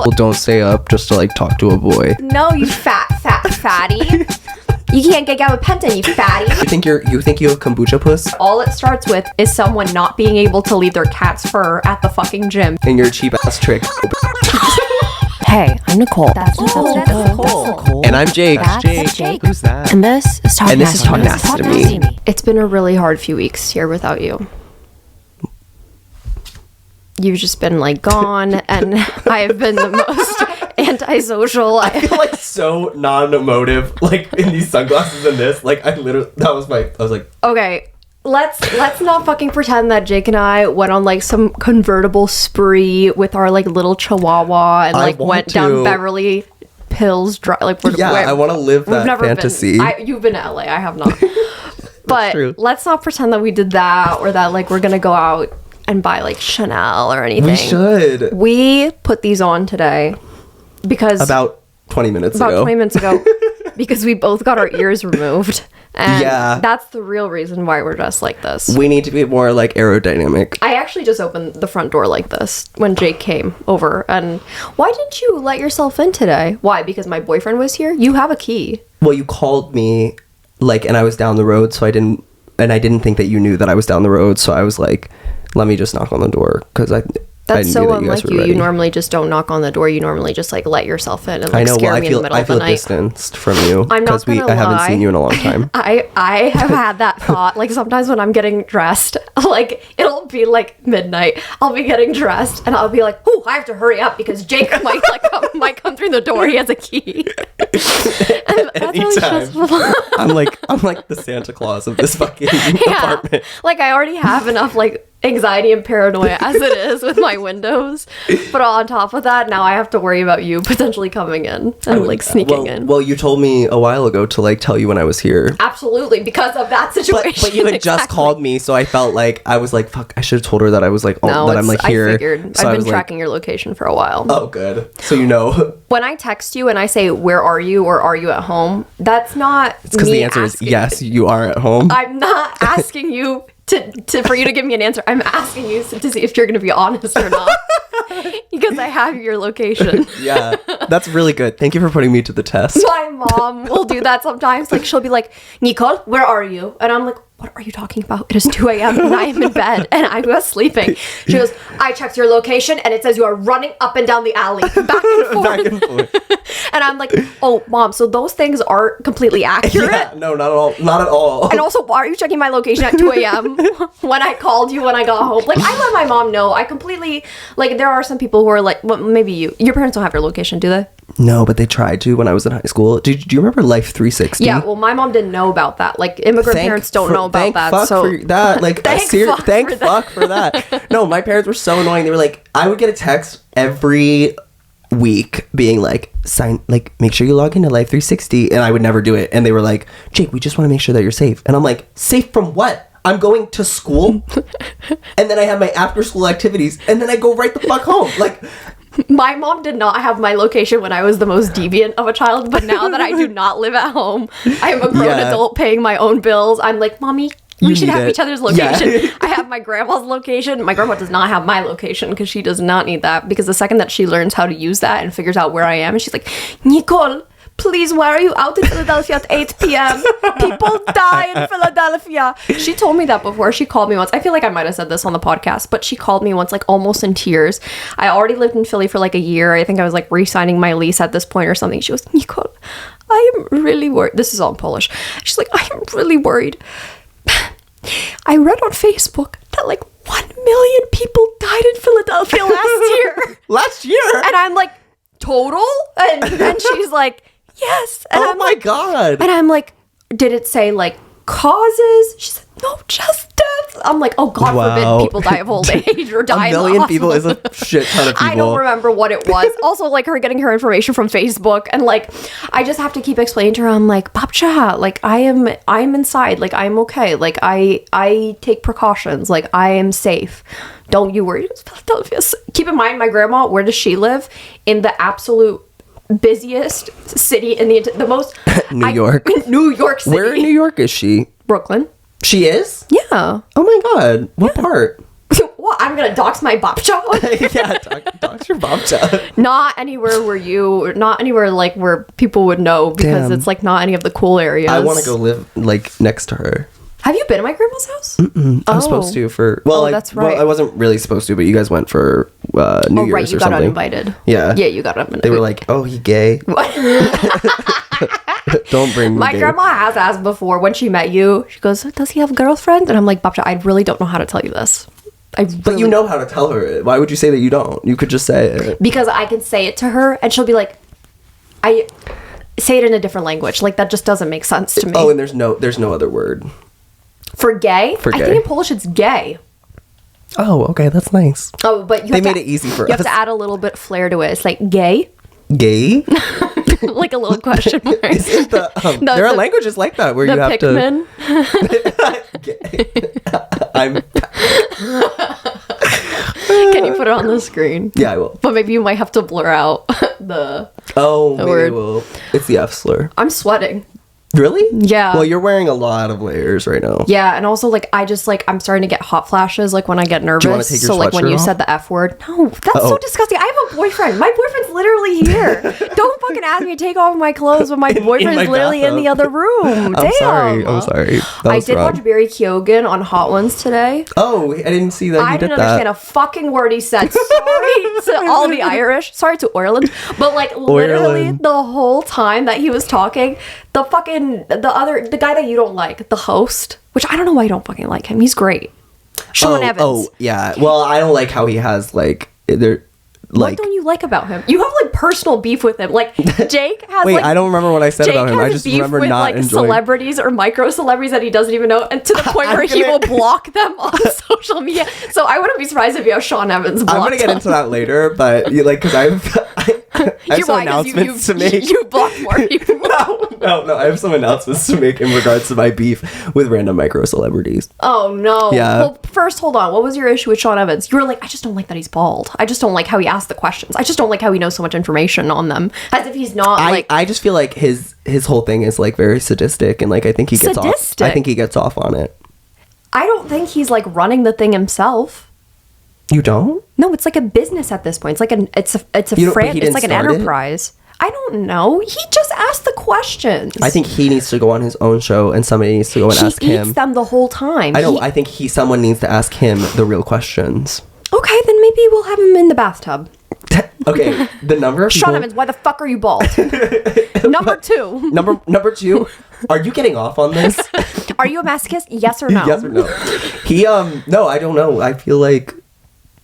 Well, don't stay up just to like talk to a boy. No, you fatty. You can't get gabapentin, you fatty. You think you have kombucha puss? All it starts with is someone not being able to leave their cat's fur at the fucking gym. And your cheap ass trick. Hey, I'm Nicole. That's Nicole. And I'm Jake. That's Jake. Who's that? And this is Talk Nasty to me. It's been a really hard few weeks here without you. You've just been like gone, and I've been the most antisocial. I feel like so non-emotive, like in these sunglasses and this. Like I was like, okay, let's not fucking pretend that Jake and I went on like some convertible spree with our like little chihuahua and like went down Beverly Hills Drive. Like I want to live that fantasy. You've been to LA, I have not. But let's not pretend that we did that, or that like we're gonna go out and buy like Chanel or anything. We should. We put these on today because about 20 minutes ago because we both got our ears removed, and that's the real reason why we're dressed like this. We need to be more like aerodynamic. I actually just opened the front door like this when Jake came over. And why didn't you let yourself in today? Why? Because my boyfriend was here? You have a key. Well, you called me like, and I was down the road, so I didn't think that you knew that I was down the road, so I was like, let me just knock on the door, because that's so unlike you. You normally just don't knock on the door. You normally just like let yourself in and like scare me in the middle of the night. I feel distanced from you because I haven't seen you in a long time. I have had that thought. Like sometimes when I'm getting dressed, like it'll be like midnight. I'll be getting dressed and I'll be like, "Ooh, I have to hurry up because Jake might come through the door. He has a key." And that's really stressful. I'm like the Santa Claus of this fucking apartment. Like I already have enough like anxiety and paranoia as it is with my windows, but on top of that, now I have to worry about you potentially coming in and like sneaking in. Well, you told me a while ago to like tell you when I was here. Absolutely, because of that situation. But you had just called me, so I felt like I was like, fuck, I should have told her that I was like, that I'm like here. I figured. So I've been tracking your location for a while. Oh, good. So you know. When I text you and I say, "Where are you?" or "Are you at home?" That's not. It's because the answer is yes, you are at home. I'm not asking you for you to give me an answer. I'm asking you to see if you're going to be honest or not. Because I have your location. Yeah, that's really good. Thank you for putting me to the test. My mom will do that sometimes. Like she'll be like, "Nicole, where are you?" And I'm like, "What are you talking about? It is 2 a.m. and I am in bed and I was sleeping." She goes, "I checked your location and it says you are running up and down the alley, back and forth." And I'm like, "Oh, Mom, so those things aren't completely accurate?" Yeah, no, not at all. Not at all. And also, why are you checking my location at 2 a.m. when I called you when I got home? Like, I let my mom know. I completely, like, there are some people who are like, well, maybe your parents don't have your location, do they? No, but they tried to when I was in high school. Do you remember Life 360? Yeah, well, my mom didn't know about that. Like, immigrant parents don't know about that. Thank fuck for that. Like, thank fuck for that. No, my parents were so annoying. They were like, I would get a text every week being like, make sure you log into Life 360, and I would never do it. And they were like, Jake, we just want to make sure that you're safe. And I'm like, safe from what? I'm going to school, and then I have my after school activities, and then I go right the fuck home. Like, my mom did not have my location when I was the most deviant of a child, but now that I do not live at home, I am a grown adult paying my own bills. I'm like, Mommy, we should have each other's location. Yeah. I have my grandma's location. My grandma does not have my location because she does not need that, because the second that she learns how to use that and figures out where I am, she's like, Nicole, please, why are you out in Philadelphia at 8 p.m.? People die in Philadelphia. She told me that before. She called me once. I feel like I might have said this on the podcast, but she called me once, like almost in tears. I already lived in Philly for like a year. I think I was like re-signing my lease at this point or something. She goes, Nicole, I am really worried. This is all in Polish. She's like, I am really worried. I read on Facebook that like 1 million people died in Philadelphia last year. Last year? And I'm like, total? And she's like, yes. And I'm my God. And I'm like, did it say like causes? She said, no, just death. I'm like, oh, God forbid people die of old age or die in the hospital. 1 million people is a shit ton of people. I don't remember what it was. Also, like her getting her information from Facebook, and like I just have to keep explaining to her. I'm like, Babcha, like I'm inside, like I'm okay, like I take precautions, like I am safe. Don't you worry. Philadelphia. Keep in mind, my grandma. Where does she live? In the absolute busiest city in the most New York City. Where in New York is she? Brooklyn. She is? Yeah. Oh my God. What part? Well, I'm gonna dox my Babcha. Yeah, dox Where's your babcha? Not anywhere like where people would know, because it's like not any of the cool areas. I want to go live like next to her. Have you been to my grandma's house? I was supposed to that's right. Well, I wasn't really supposed to, but you guys went for New Year's right, you or got something. uninvited. Yeah. Yeah, you got uninvited. They were like, "Oh, he gay." Don't bring me My gay. grandma has asked before when she met you. She goes, "Does he have a girlfriend?" And I'm like, "Babcha, I really don't know how to tell you this." But you know how to tell her. Why would you say that you don't? You could just say it. Because I can say it to her, and she'll be like, "I say it in a different language." Like that just doesn't make sense to me. Oh, and there's no other word. For gay? For I gay. think in Polish it's gay. Oh, okay, that's nice. Oh, but they made it easy for us. You have to add a little bit flair to it. It's like gay. Gay? Like a little question mark. There are languages like that where you have Pikmin. Can you put it on the screen? Yeah, I will. But maybe you might have to blur out the maybe word. I will. It's the F slur. I'm sweating. Really? Yeah. Well, you're wearing a lot of layers right now. Yeah, and also like I'm starting to get hot flashes like when I get nervous. Do you want to take your so like when sweatshirt you off? said the F word. No, that's so disgusting. I have a boyfriend. My boyfriend's literally here. Don't fucking ask me to take off my clothes when my boyfriend is literally in the other room. Damn. I'm sorry. I did watch Barry Keoghan on Hot Ones today. Oh, I didn't see that I didn't understand a fucking word he said. Sorry to all the Irish. Sorry to Ireland. But like literally the whole time that he was talking, the guy that you don't like, the host, which I don't know why you don't fucking like him. He's great. Sean Evans. Oh, yeah. Well, I don't like how he has what don't you like about him? You have like personal beef with him. Like Jake has. Wait, like, I don't remember what I said about him. I just beef remember with, not like, enjoying celebrities or micro celebrities that he doesn't even know, and to the point where he will block them on social media. So I wouldn't be surprised if you have Sean Evans blocked. I'm gonna get into that later, but because I have some announcements to make. You block more people. No. I have some announcements to make in regards to my beef with random micro celebrities. Oh no. Yeah. Well, first, hold on. What was your issue with Sean Evans? You were like, I just don't like that he's bald. I just don't like how he asks the questions. I just don't like how he knows so much information on them, as if he's not like. I just feel like his whole thing is like very sadistic, and like I think he gets off. I think he gets off on it. I don't think he's like running the thing himself. You don't? No, it's like a business at this point. It's like it's like an enterprise. I don't know. He just asked the questions. I think he needs to go on his own show, and somebody needs to go and ask him. He eats them the whole time. I know. I think someone needs to ask him the real questions. Okay, then maybe we'll have him in the bathtub. Okay, the number of people... Sean Evans, why the fuck are you bald? Number two. Number two, are you getting off on this? Are you a masochist? Yes or no? Yes or no? He, no, I don't know. I feel like...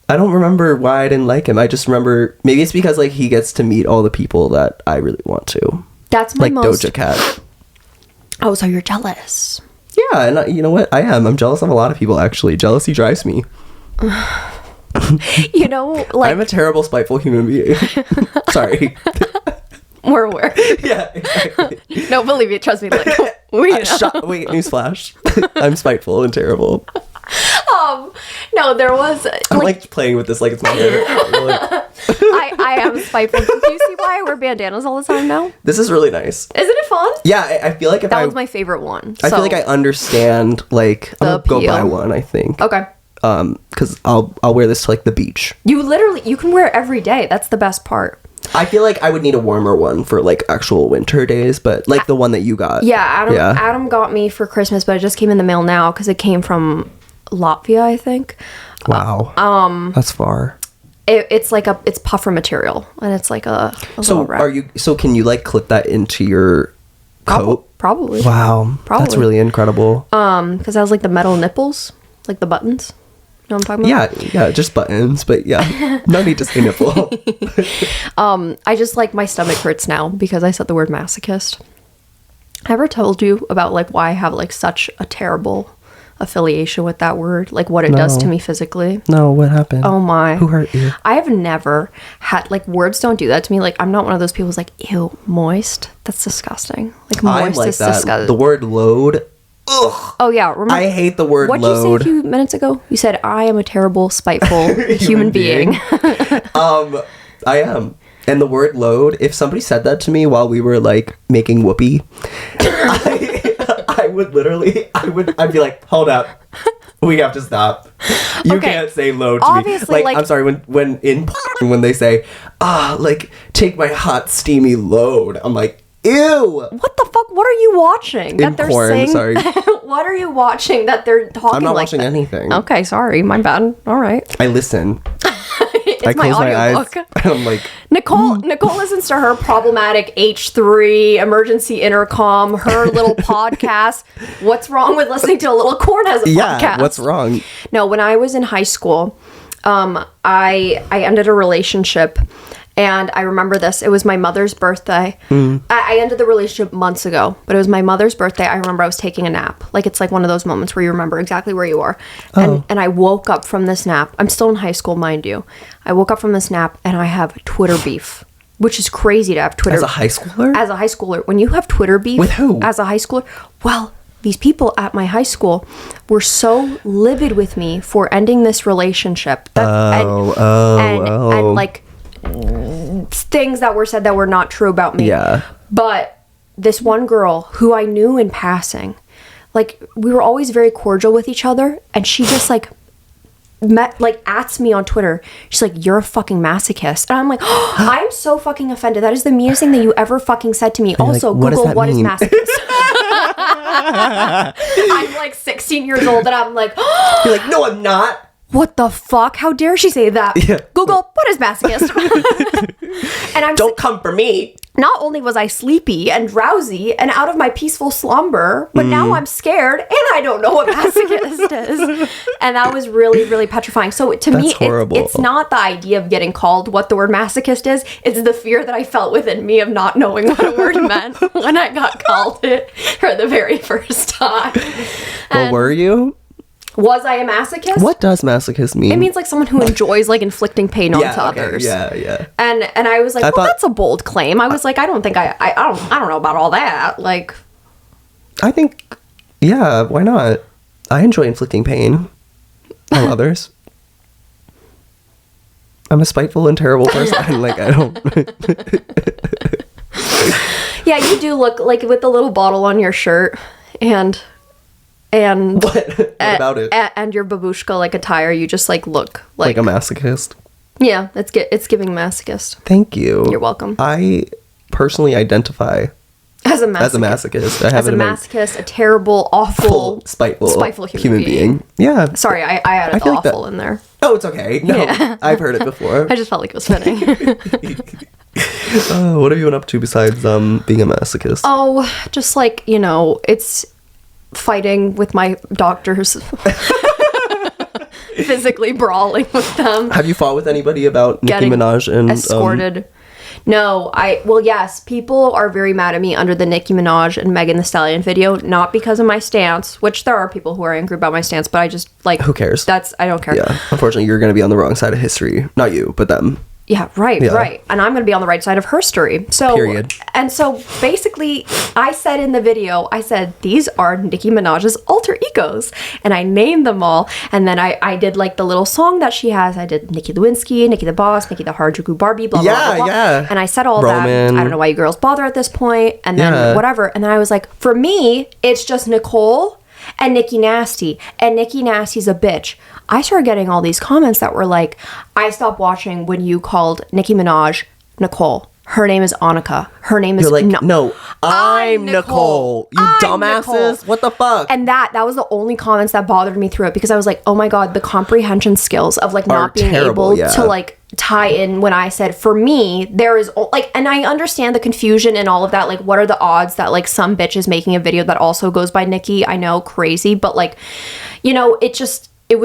I don't remember why I didn't like him. I just remember... Maybe it's because, like, he gets to meet all the people that I really want to. That's my most... Doja Cat. Oh, so you're jealous. Yeah, and you know what? I am. I'm jealous of a lot of people, actually. Jealousy drives me. You know, like... I'm a terrible, spiteful human being. Sorry. We're aware. Yeah, exactly. No, believe me. Trust me. Like, we know. Wait, newsflash. I'm spiteful and terrible. No, there was... I'm like playing with this like it's my hair. I am spiteful. Do you see why I wear bandanas all the time now? This is really nice. Isn't it fun? Yeah, I feel like if that was my favorite one. I feel like I understand, like, I'm gonna go buy one, I think. Okay. Because I'll wear this to, like, the beach. You can wear it every day. That's the best part. I feel like I would need a warmer one for, like, actual winter days, but, like, the one that you got. Yeah, Adam got me for Christmas, but it just came in the mail now because it came from Latvia, I think. Wow. That's far. It's like it's puffer material, and it's like a so wrap. So can you, like, clip that into your coat? Probably. Wow. Probably. That's really incredible. Because it has, like, the metal nipples, like the buttons. You know what I'm talking about? Yeah, just buttons, but yeah, no need to say nipple. I just, like, my stomach hurts now because I said the word masochist. I ever told you about, like, why I have, like, such a terrible affiliation with that word, like what it does to me physically? No, what happened? Oh my. Who hurt you? I have never had, like, words don't do that to me. Like, I'm not one of those people who's like, ew, moist. That's disgusting. Like, moist like is that. disgusting. The word load. Ugh. Oh yeah, remember, I hate the word load. What'd you say a few minutes ago? You said, I am a terrible, spiteful human being. I am. And the word load, if somebody said that to me while we were, like, making whoopee, I'd be like, hold up. We have to stop. You can't say load to Obviously, me. Like, I'm sorry, when they say, like, take my hot, steamy load. I'm like, ew. What the fuck? What are you watching? That they're porn, saying. sorry. What are you watching that they're talking like I'm not watching anything. Okay, sorry. My bad. All right. I listen. It's I close my eyes. audiobook. I'm like... Nicole listens to her problematic H3, emergency intercom, her little podcast. What's wrong with listening to a little corn as a podcast? Yeah, what's wrong? No, when I was in high school, I ended a relationship. And I remember this. It was my mother's birthday. I ended the relationship months ago, but it was my mother's birthday. I remember I was taking a nap. Like, it's like one of those moments where you remember exactly where you are. And I woke up from this nap. I'm still in high school, mind you. I woke up from this nap and I have Twitter beef, which is crazy to have Twitter. As a high schooler? As a high schooler. When you have Twitter beef. With who? As a high schooler. Well, these people at my high school were so livid with me for ending this relationship. And like... things that were said that were not true about me. Yeah. But this one girl who I knew in passing, like, we were always very cordial with each other, and she just ats me on Twitter. She's like, "You're a fucking masochist." And I'm like, oh, I'm so fucking offended. That is the meanest thing that you ever fucking said to me. And also, like, Google what is mean? masochist. I'm like 16 years old and I'm like, oh, you're like, no, I'm not. What the fuck? How dare she say that? Yeah. Google, what is masochist? And don't come for me. Not only was I sleepy and drowsy and out of my peaceful slumber, but now I'm scared and I don't know what masochist is. And that was really, really petrifying. So to me, it's not the idea of getting called what the word masochist is. It's the fear that I felt within me of not knowing what a word meant when I got called it for the very first time. Well, were you? Was I a masochist? What does masochist mean? It means like someone who enjoys like inflicting pain onto others. Yeah. And I was like, that's a bold claim. I was like, I don't know about all that. Like, I think, yeah, why not? I enjoy inflicting pain on others. I'm a spiteful and terrible person. Like, I don't. Yeah, you do look like with the little bottle on your shirt and what about it? And your babushka like attire, you just like look like a masochist. Yeah, it's giving masochist. Thank you. You're welcome. I personally identify as a masochist. I have a masochist, a terrible, awful, spiteful human being. Yeah. Sorry, I added the awful in there. Oh, it's okay. No, yeah. I've heard it before. I just felt like it was fitting. What have you been up to besides being a masochist? Oh, just like, it's fighting with my doctors. Physically brawling with them. Have you fought with anybody about Nicki Minaj and escorted? No, yes, people are very mad at me under the Nicki Minaj and Megan Thee Stallion video, not because of my stance, which there are people who are angry about my stance, but I just like, who cares? I don't care. Yeah, unfortunately, you're going to be on the wrong side of history. Not you, but them. Yeah, right. And I'm going to be on the right side of her story. So, period. And so basically, I said in the video, these are Nicki Minaj's alter egos. And I named them all. And then I did like the little song that she has. I did Nicki Lewinsky, Nicki the Boss, Nicki the Harajuku Barbie, blah, blah, blah, blah. Yeah. And I said all that. I don't know why you girls bother at this point. And then whatever. And then I was like, for me, it's just Nicole and Nicki Nasty. And Nicki Nasty's a bitch. I started getting all these comments that were like, I stopped watching when you called Nicki Minaj Nicole. Her name is Annika. Her name is... You're like, no, I'm Nicole. You dumbasses. Nicole. What the fuck? And that was the only comments that bothered me through it, because I was like, oh my God, the comprehension skills of like not being able to like tie in when I said, for me, there is like, and I understand the confusion and all of that. Like, what are the odds that like some bitch is making a video that also goes by Nicki? I know, crazy, but like, it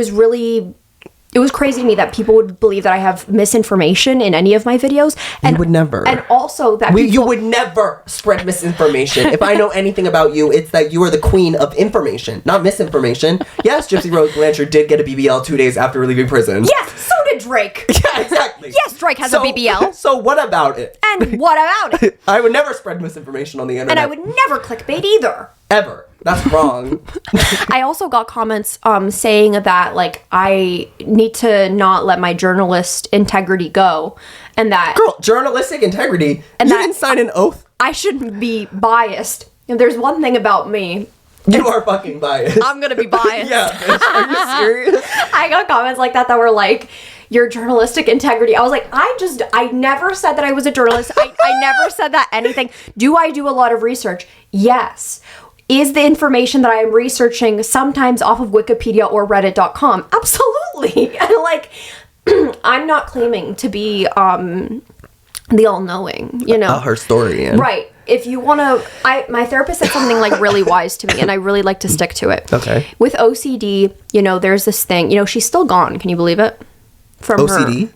was crazy to me that people would believe that I have misinformation in any of my videos. And you would never. And also that you would never spread misinformation. If I know anything about you, it's that you are the queen of information, not misinformation. Yes, Gypsy Rose Blanchard did get a BBL 2 days after leaving prison. Yes, so did Drake. Yeah, exactly. Yes, Drake has a BBL. So what about it? And what about it? I would never spread misinformation on the internet. And I would never clickbait either. Ever. That's wrong. I also got comments saying that like I need to not let my journalist integrity go, and that journalistic integrity. And you didn't sign an oath. I shouldn't be biased. And there's one thing about me. You are fucking biased. I'm gonna be biased. Yeah, bitch. Are you serious? I got comments like that were like, your journalistic integrity. I was like, I never said that I was a journalist. I never said that anything. Do I do a lot of research? Yes. Is the information that I am researching sometimes off of Wikipedia or Reddit.com? Absolutely. And like, I'm not claiming to be the all-knowing, you know. Her story, yeah. Right. If you want to, my therapist said something like really wise to me, and I really like to stick to it. Okay. With OCD, you know, there's this thing, you know, she's still gone. Can you believe it? From OCD? her.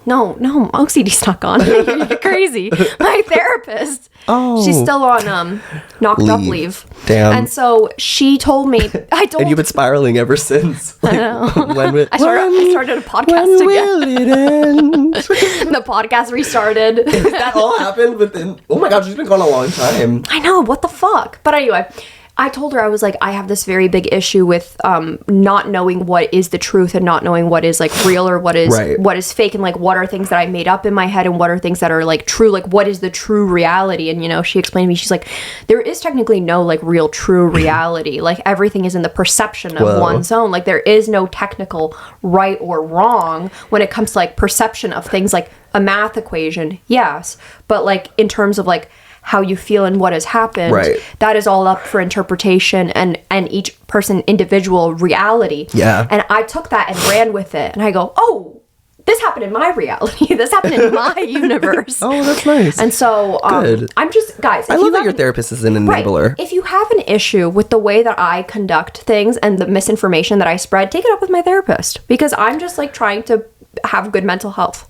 No, OCD's not gone. You're crazy. My therapist. Oh. She's still on knocked up leave. Damn. And so she told me, and you've been spiraling ever since. Like, I know. I started a podcast again. The podcast restarted. That all happened within, oh my god, she's been gone a long time. I know, what the fuck? But anyway, I told her, I was like, I have this very big issue with not knowing what is the truth and not knowing what is like real or what is fake, and like what are things that I made up in my head and what are things that are like true, like what is the true reality. And you know, she explained to me, she's like, there is technically no like real true reality. Like everything is in the perception of one's own. Like there is no technical right or wrong when it comes to like perception of things. Like a math equation, yes, but like in terms of like how you feel and what has happened, that is all up for interpretation and each person individual reality. Yeah. And I took that and ran with it, and I go, oh, this happened in my reality. This happened in my universe. Oh, that's nice. And so I'm just, guys, I love that your therapist is an enabler. Right, if you have an issue with the way that I conduct things and the misinformation that I spread, take it up with my therapist, because I'm just like trying to have good mental health.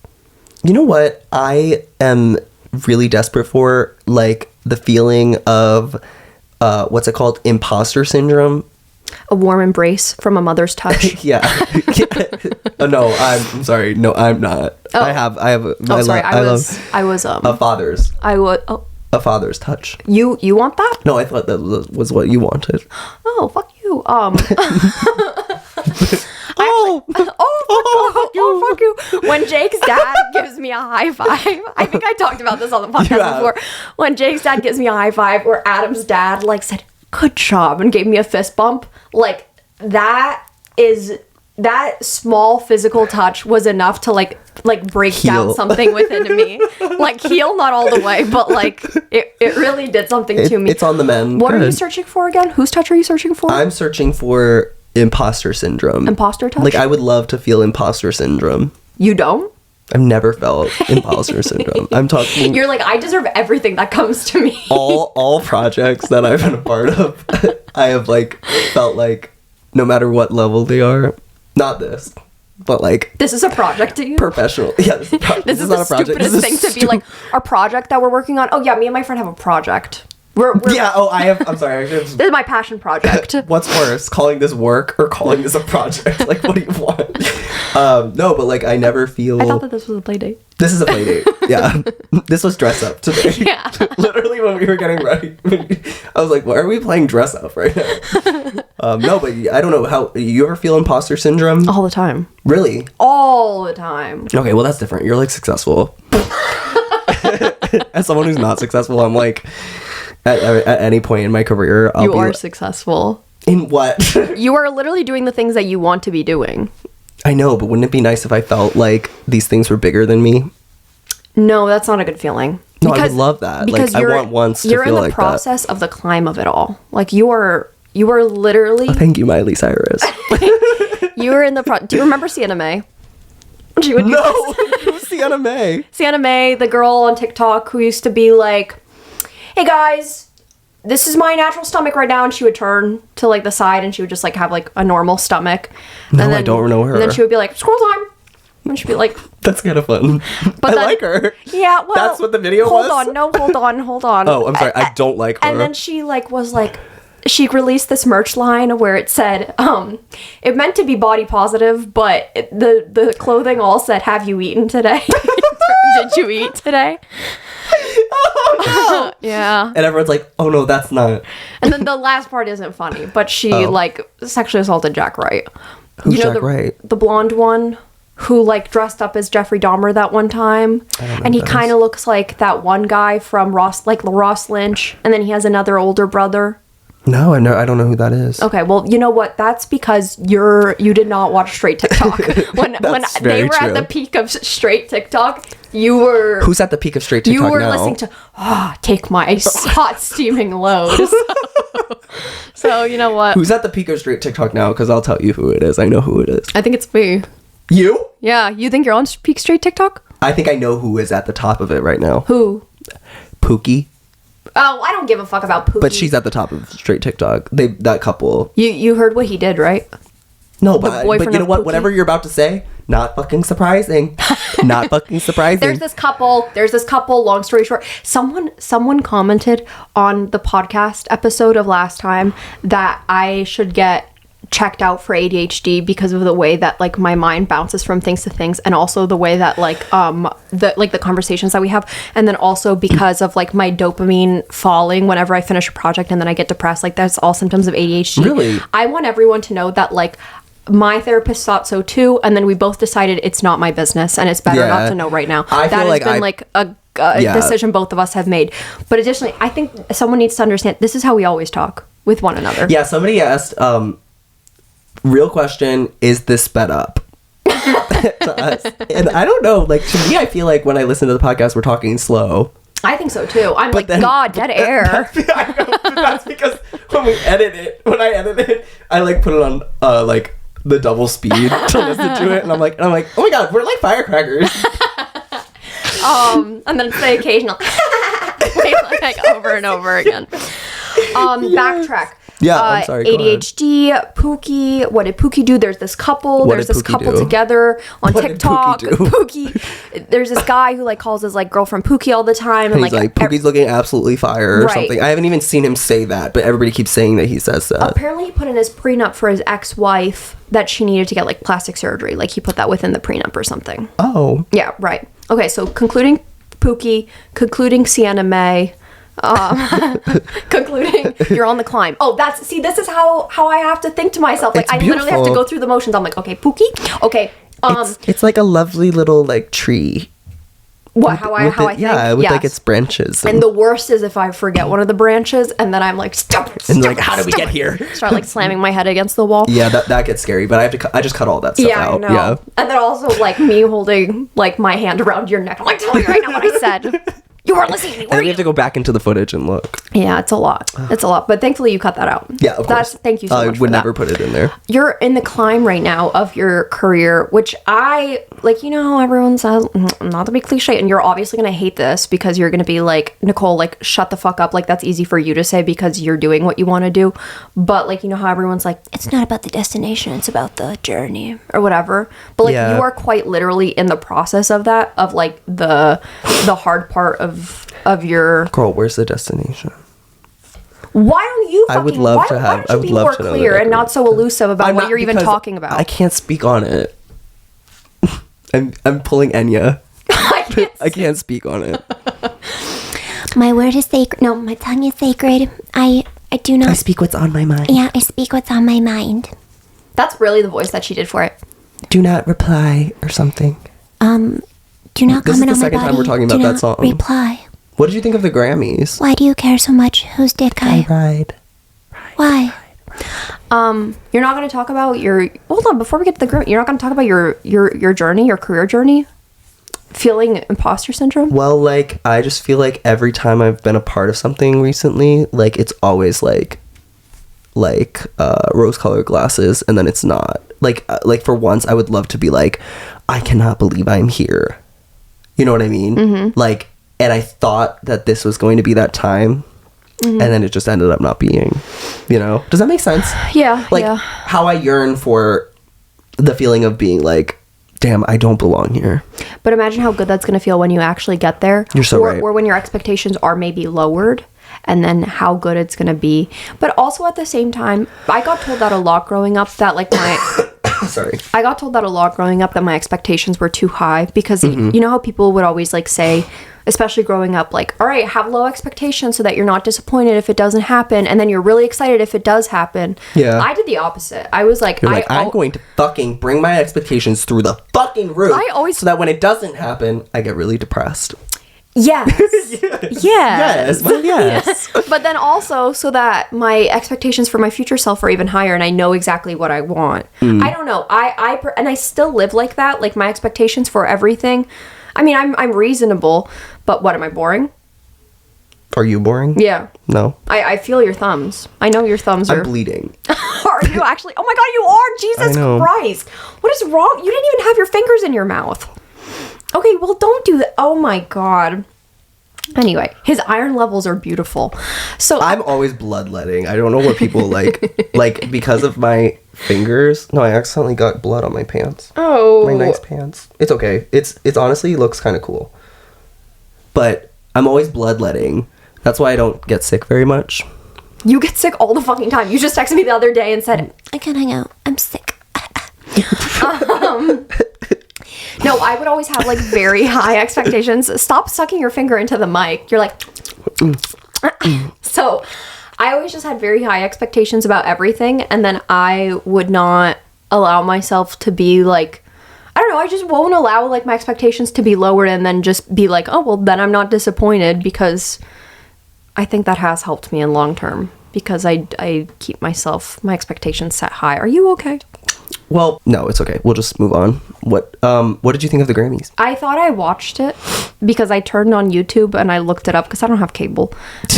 You know what? I am really desperate for, like, the feeling of what's it called, imposter syndrome. A warm embrace from a mother's touch. Yeah. No, I'm sorry, no, I'm not. I have I was a father's a father's touch. You want that? No, I thought that was what you wanted. Oh, fuck you. Fuck you. When Jake's dad gives me a high five, I think I talked about this on the podcast before. When Jake's dad gives me a high five, or Adam's dad like said, good job, and gave me a fist bump, like that small physical touch was enough to like break down something within me. Like heal, not all the way, but like it really did something to me. It's on the mend. What are you searching for again? Whose touch are you searching for? I'm searching for imposter syndrome. Imposter touch? Like I would love to feel imposter syndrome. You don't? I've never felt imposter syndrome. I'm talking. You're like, I deserve everything that comes to me. all projects that I've been a part of, I have like felt like no matter what level they are, not this, but like this is a project to you. Professional. Yeah, this is not the a project. Stupidest thing to be like our project that we're working on. Oh yeah, me and my friend have a project. I'm sorry. This is my passion project. What's worse, calling this work or calling this a project? Like, what do you want? No, but like, I never feel. I thought that this was a play date. This is a play date. Yeah, this was dress up today. Yeah. Literally, when we were getting ready, I was like, "Why are we playing dress up right now?" No, but I don't know how you ever feel imposter syndrome. All the time. Really? All the time. Okay, well that's different. You're like successful. As someone who's not successful, I'm like. At any point in my career, you are successful. In what? You are literally doing the things that you want to be doing. I know, but wouldn't it be nice if I felt like these things were bigger than me? No, that's not a good feeling. No, I would love that. Because like, I want once to feel like that. You're in the process of the climb of it all. Like you are literally. Oh, thank you, Miley Cyrus. You were in the do you remember Sienna May? She would who's Sienna May? Sienna May, the girl on TikTok who used to be like, hey guys, this is my natural stomach right now, and she would turn to like the side and she would just like have like a normal stomach. No, and then, I don't know her. And then she would be like, scroll time. And she'd be like, that's kind of fun. But I like her. Yeah, well, that's what the video was. Hold on. Oh, I'm sorry. I don't like her. And then she like was like, she released this merch line where it said, it meant to be body positive, but the clothing all said, have you eaten today? Did you eat today? Oh, no. Yeah. And everyone's like, oh no, that's not. And then the last part isn't funny, but she like sexually assaulted Jack Wright. Who's Jack Wright? The blonde one who like dressed up as Jeffrey Dahmer that one time. And he kind of looks like that one guy from Ross Lynch. And then he has another older brother. No, I don't know who that is. Okay, well, you know what? That's because you did not watch straight TikTok. when they were at the peak of straight TikTok, you were... Who's at the peak of straight TikTok now? You were listening to, take my hot steaming load. So, you know what? Who's at the peak of straight TikTok now? Because I'll tell you who it is. I know who it is. I think it's me. You? Yeah, you think you're on peak straight TikTok? I think I know who is at the top of it right now. Who? Pookie. Oh, I don't give a fuck about Pookie. But she's at the top of straight TikTok. That couple. You heard what he did, right? No, but you know what? Pookie? Whatever you're about to say, not fucking surprising. Not fucking surprising. There's this couple, long story short. Someone commented on the podcast episode of last time that I should get checked out for ADHD because of the way that like my mind bounces from things to things, and also the way that like the conversations that we have, and then also because of like my dopamine falling whenever I finish a project and then I get depressed. Like that's all symptoms of ADHD. Really? I want everyone to know that like my therapist thought so too, and then we both decided it's not my business and it's better not to know right now. I feel that has been a decision both of us have made. But additionally, I think someone needs to understand this is how we always talk with one another. Yeah, somebody asked, real question, is this sped up? To us. And I don't know, like to me I feel like when I listen to the podcast we're talking slow. I think so too. I'm like, God, dead air. I know, that's because when I edit it, I like put it on like the double speed to listen to it, and I'm like, oh my God, we're like firecrackers. And then it's the occasional like over and over again. Backtrack. Yeah, I'm sorry. ADHD, Pookie. What did Pookie do? There's this couple. There's this couple together on TikTok. Pookie. There's this guy who like calls his like girlfriend Pookie all the time, and he's like Pookie's looking absolutely fire or something. I haven't even seen him say that, but everybody keeps saying that he says that. Apparently, he put in his prenup for his ex-wife that she needed to get like plastic surgery. Like he put that within the prenup or something. Oh. Yeah. Right. Okay. So concluding Pookie, concluding Sienna May. Concluding you're on the climb. This is how I have to think to myself. Like I literally have to go through the motions. I'm like, okay, Pookie, okay. It's like a lovely little like tree. What how I think? Yeah, with like its branches. And the worst is if I forget one of the branches and then I'm like, stop. And like, how did we get here? Start like slamming my head against the wall. Yeah, that gets scary. But I just cut all that stuff out. I know. Yeah. And then also like me holding like my hand around your neck. I'm like, tell me right now what I said. You weren't listening to me. And then we have to go back into the footage and look. Yeah, it's a lot. It's a lot. But thankfully you cut that out. Yeah, of course. Thank you so much for that. I would never put it in there. You're in the climb right now of your career, which I, like, you know how everyone says, not to be cliche, and you're obviously going to hate this because you're going to be like, Nicole, like, shut the fuck up. Like, that's easy for you to say because you're doing what you want to do. But, like, you know how everyone's like, it's not about the destination, it's about the journey or whatever. But, like, you are quite literally in the process of that, of, like, the hard part of your... Girl, where's the destination? Why don't you fucking... I would love to have... I would love to know. Clear and not so elusive about what you're even talking about. I can't speak on it. I'm pulling Enya. I can't speak on it. My word is sacred. No, my tongue is sacred. I do not... I speak what's on my mind. Yeah, I speak what's on my mind. That's really the voice that she did for it. Do not reply or something. Do not comment on my body. This is the second time we're talking about that song. Reply. What did you think of the Grammys? Why do you care so much? Whose dick I ride? Why? You're not going to talk about your... Hold on, before we get to the Grammy, you're not going to talk about your journey, your career journey? Feeling imposter syndrome? Well, like, I just feel like every time I've been a part of something recently, like, it's always like rose-colored glasses, and then it's not. Like for once, I would love to be like, I cannot believe I'm here. You know what I mean? Mm-hmm. Like, and I thought that this was going to be that time, and then it just ended up not being, you know? Does that make sense? Yeah. Like, how I yearn for the feeling of being like, damn, I don't belong here. But imagine how good that's going to feel when you actually get there. You're so right. Or when your expectations are maybe lowered, and then how good it's going to be. But also at the same time, I got told that a lot growing up, that like my... Sorry. I got told that a lot growing up, that my expectations were too high because you know how people would always like say, especially growing up, like, all right, have low expectations so that you're not disappointed if it doesn't happen, and then you're really excited if it does happen. Yeah. I did the opposite. I was like, I'm going to fucking bring my expectations through the fucking roof. I always... So that when it doesn't happen, I get really depressed. Yes. Yes. Yes. Well, yes. But then also so that my expectations for my future self are even higher and I know exactly what I want. I don't know. And I still live like that. Like my expectations for everything. I mean, I'm reasonable, but what, am I boring? Are you boring? Yeah. No. I feel your thumbs. I know your thumbs are... I'm bleeding. Are you actually? Oh my god, you are! Jesus Christ. What is wrong? You didn't even have your fingers in your mouth. Okay, well, don't do that. Oh my god. Anyway, his iron levels are beautiful. So I'm always bloodletting. I don't know what people like because of my fingers. No, I accidentally got blood on my pants. Oh. My nice pants. It's okay. It's honestly looks kind of cool. But I'm always bloodletting. That's why I don't get sick very much. You get sick all the fucking time. You just texted me the other day and said, I can't hang out. I'm sick. no, I would always have like very high expectations. Stop sucking your finger into the mic. You're like, so I always just had very high expectations about everything. And then I would not allow myself to be like, I don't know, I just won't allow like my expectations to be lowered and then just be like, oh, well, then I'm not disappointed, because I think that has helped me in long term, because I keep my expectations set high. Are you okay? Well, no, it's okay. We'll just move on. What did you think of the Grammys? I thought I watched it because I turned on YouTube and I looked it up because I don't have cable.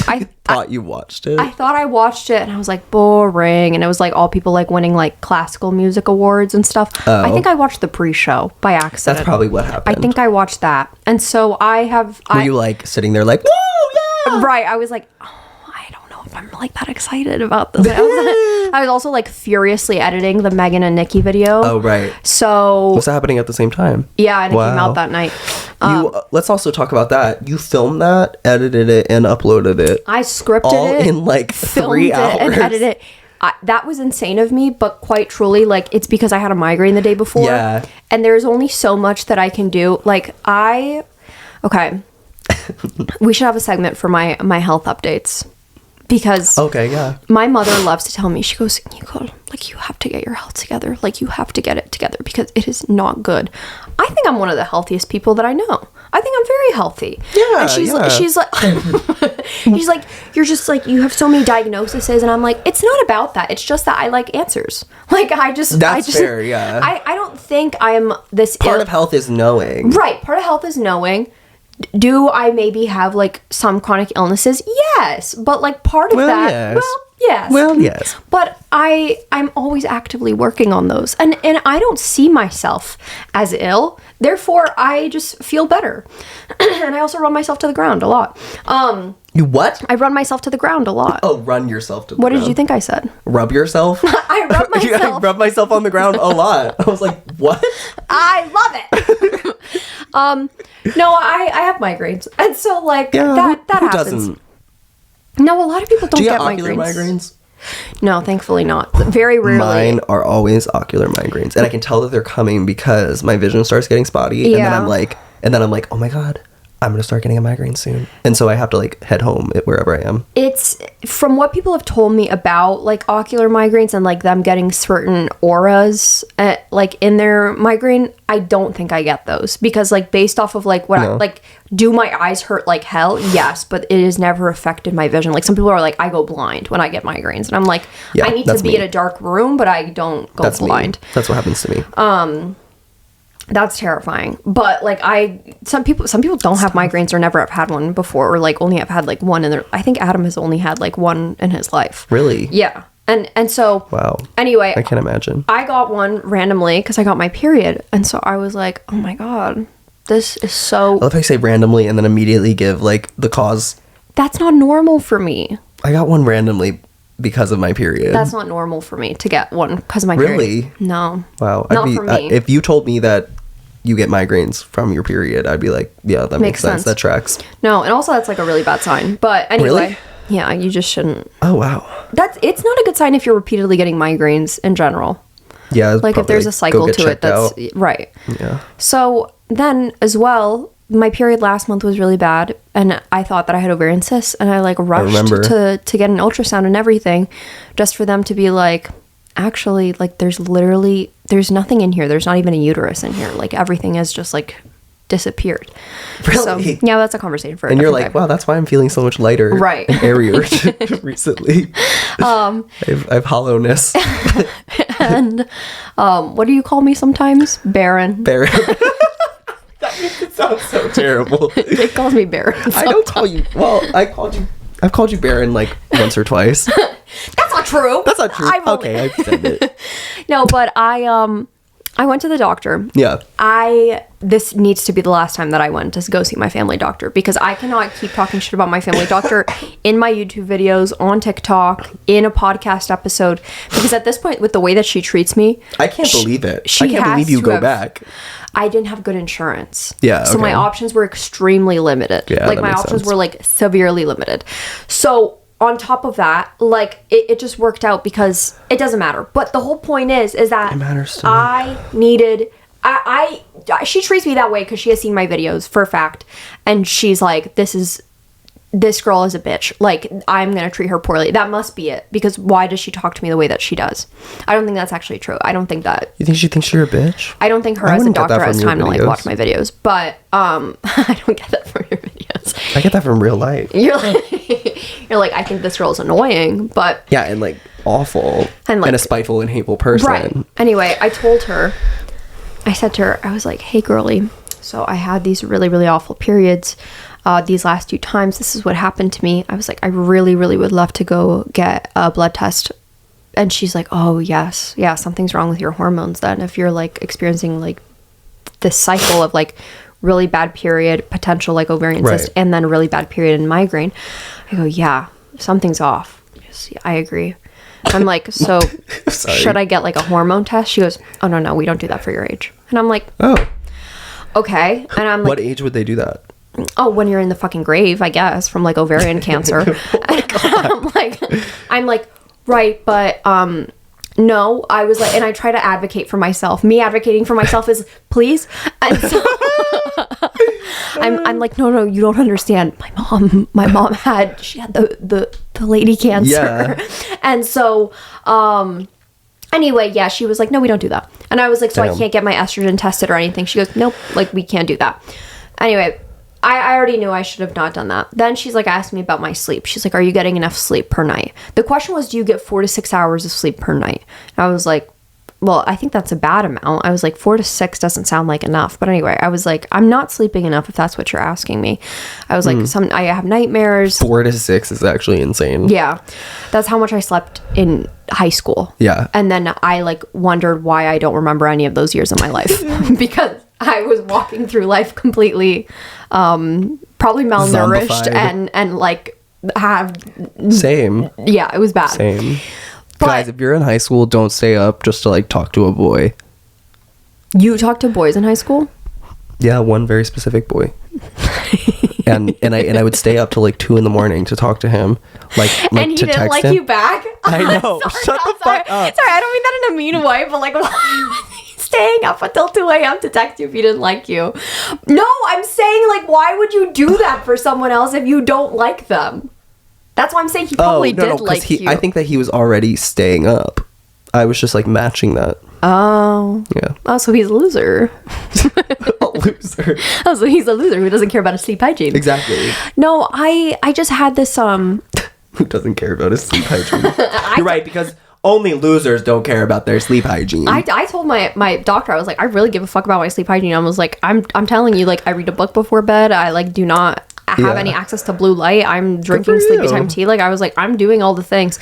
I thought you watched it? I thought I watched it and I was like, boring. And it was like all people like winning like classical music awards and stuff. I think I watched the pre-show by accident. That's probably what happened. I think I watched that. And so Were you like sitting there like, whoa, yeah! Right. I was like, I don't know if I'm like that excited about this. I was also like furiously editing the Megan and Nicki video. Oh, right. So was that happening at the same time? Yeah, and it came out that night. Let's also talk about that. You filmed that, edited it, and uploaded it. I scripted all it in like 3 hours. and edited it. That was insane of me, but quite truly, like, it's because I had a migraine the day before. Yeah. And there's only so much that I can do. Like, okay. We should have a segment for my health updates. Because my mother loves to tell me, she goes, Nicole, like, you have to get your health together. Like, you have to get it together because it is not good. I think I'm one of the healthiest people that I know. I think I'm very healthy. Yeah. And she's like, she's like, you're just like, you have so many diagnoses. And I'm like, it's not about that. It's just that I like answers. Like, That's fair, yeah. I don't think I'm this Part of health is knowing. Right. Part of health is knowing. Do I maybe have like some chronic illnesses? Yes, but like part of that. Yes. Well, yes. Well, yes. But I'm always actively working on those, and I don't see myself as ill. Therefore, I just feel better, and I also run myself to the ground a lot. You what? I run myself to the ground a lot. Oh, run yourself to the ground. ground. What did you think I said? Rub yourself? I rub myself. I rub myself on the ground a lot. I was like, what? I love it. No, I have migraines, and so like that who happens. Doesn't? No, a lot of people don't Do you get have ocular migraines. No, thankfully not. Very rarely. Mine are always ocular migraines, and I can tell that they're coming because my vision starts getting spotty, and then I'm like, oh my god, I'm gonna start getting a migraine soon, and so I have to like head home wherever I am. It's from what people have told me about like ocular migraines and like them getting certain auras like in their migraine. I don't think I get those because like based off of like what do my eyes hurt like hell? Yes, but it has never affected my vision. Like some people are like, I go blind when I get migraines, and I'm like, I need to be in a dark room, but I don't go blind. That's what happens to me. That's terrifying. But like some people don't have migraines or never have had one before, or like only have had like one in their. I think Adam has only had like one in his life. Really? Yeah. And so wow. Anyway, I can't imagine. I got one randomly because I got my period, and so I was like, oh my god, this is so. I love how you say randomly and then immediately give like the cause. That's not normal for me. I got one randomly because of my period. That's not normal for me to get one because of my period. Really? No. Wow. Not for me. If you told me that you get migraines from your period, I'd be like, yeah, that makes sense. That tracks. No, and also that's like a really bad sign. But anyway, really? Yeah, you just shouldn't. Oh wow. It's not a good sign if you're repeatedly getting migraines in general. Yeah, like if there's a cycle to it, that's out. Right. Yeah. So then as well, my period last month was really bad, and I thought that I had ovarian cysts, and I like rushed to get an ultrasound and everything, just for them to be like, actually, like there's nothing in here. There's not even a uterus in here. Like everything is just like disappeared. Really? So, yeah, that's a conversation for. And you're like, wow, that's why I'm feeling so much lighter, right? And airier recently. I've hollowness. And what do you call me sometimes? Baron. That makes it sound so terrible. It calls me Baron sometimes. I don't call you. Well, I've called you Baron like once or twice. That's not true. That's not true. Okay, I've said it. No, but I went to the doctor. Yeah. This needs to be the last time that I went to go see my family doctor, because I cannot keep talking shit about my family doctor in my YouTube videos, on TikTok, in a podcast episode, because at this point, with the way that she treats me, I can't believe it. I can't believe you go back. I didn't have good insurance. Yeah. So my options were extremely limited. Yeah, like my options were like severely limited. So on top of that, like it just worked out because it doesn't matter. But the whole point is that it matters to me. She treats me that way because she has seen my videos for a fact, and she's like, this girl is a bitch. Like, I'm gonna treat her poorly. That must be it, because why does she talk to me the way that she does? I don't think that's actually true. I don't think that. You think she thinks you're a bitch? I don't think her as a doctor has time to like watch my videos. But I don't get that from your videos. I get that from real life. You're like, I think this girl's annoying, but yeah, and like awful, and a spiteful and hateful person. Right. Anyway, I said to her, I was like, hey girlie, so I had these really, really awful periods these last 2 times. This is what happened to me. I was like, I really, really would love to go get a blood test. And she's like, oh yes, yeah, something's wrong with your hormones then, if you're like experiencing like this cycle of like really bad period, potential like ovarian cyst, and then a really bad period and migraine. I go, yeah, something's off. Yes, I agree. I'm like, so should I get like a hormone test? She goes, oh no, we don't do that for your age. And I'm like, oh, okay. And I'm like, what age would they do that? Oh, when you're in the fucking grave, I guess, from like ovarian cancer. I'm like, right, but no. I was like, and I try to advocate for myself. Me advocating for myself is please. And so I'm like, no, you don't understand. My mom had the lady cancer. Yeah. And so anyway, yeah, she was like, no, we don't do that. And I was like, so I can't get my estrogen tested or anything. She goes, nope, like we can't do that. Anyway, I already knew I should have not done that. Then she's like, asked me about my sleep. She's like, are you getting enough sleep per night? The question was, do you get 4 to 6 hours of sleep per night? And I was like, well, I think that's a bad amount. I was like, 4 to 6 doesn't sound like enough. But anyway, I was like, I'm not sleeping enough if that's what you're asking me. I was like, I have nightmares. 4 to 6 is actually insane. Yeah. That's how much I slept in high school. Yeah. And then I like wondered why I don't remember any of those years of my life because I was walking through life completely probably malnourished and like have same. Yeah, it was bad. Same. But, guys, if you're in high school, don't stay up just to like talk to a boy. You talk to boys in high school? Yeah, one very specific boy. and I would stay up till like 2 a.m. to talk to him, like and he to didn't text like him. You back. I know. Shut the fuck up. Sorry, I don't mean that in a mean way, but like staying up until 2 a.m. to text you if he didn't like you. No, I'm saying like, why would you do that for someone else if you don't like them? That's why I'm saying he probably did like you. I think that he was already staying up. I was just like matching that. Oh. Yeah. Oh, so he's a loser. A loser. Oh, so he's a loser who doesn't care about his sleep hygiene. Exactly. No, I just had this Who doesn't care about his sleep hygiene? You're right, because only losers don't care about their sleep hygiene. I told my doctor, I was like, I really give a fuck about my sleep hygiene. I was like, I'm telling you, like, I read a book before bed. I like do not have any access to blue light. I'm drinking sleepy time tea. Like, I was like, I'm doing all the things.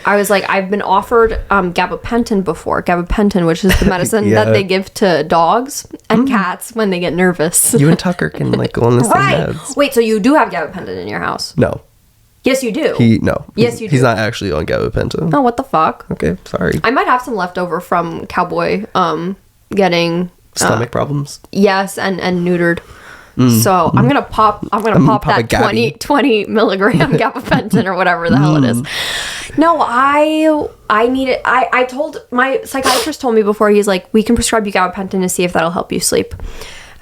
I was like, I've been offered gabapentin before. Gabapentin, which is the medicine that they give to dogs and cats when they get nervous. You and Tucker can like go on the same meds. Wait, so you do have gabapentin in your house? No. Yes, you do. Yes, you do. He's not actually on gabapentin. Oh, what the fuck? Okay, sorry. I might have some left over from Cowboy getting stomach problems. Yes, and neutered. So I'm gonna pop that 20 milligram gabapentin or whatever the hell it is. No, I need it. I told my psychiatrist told me before, he's like, we can prescribe you gabapentin to see if that'll help you sleep.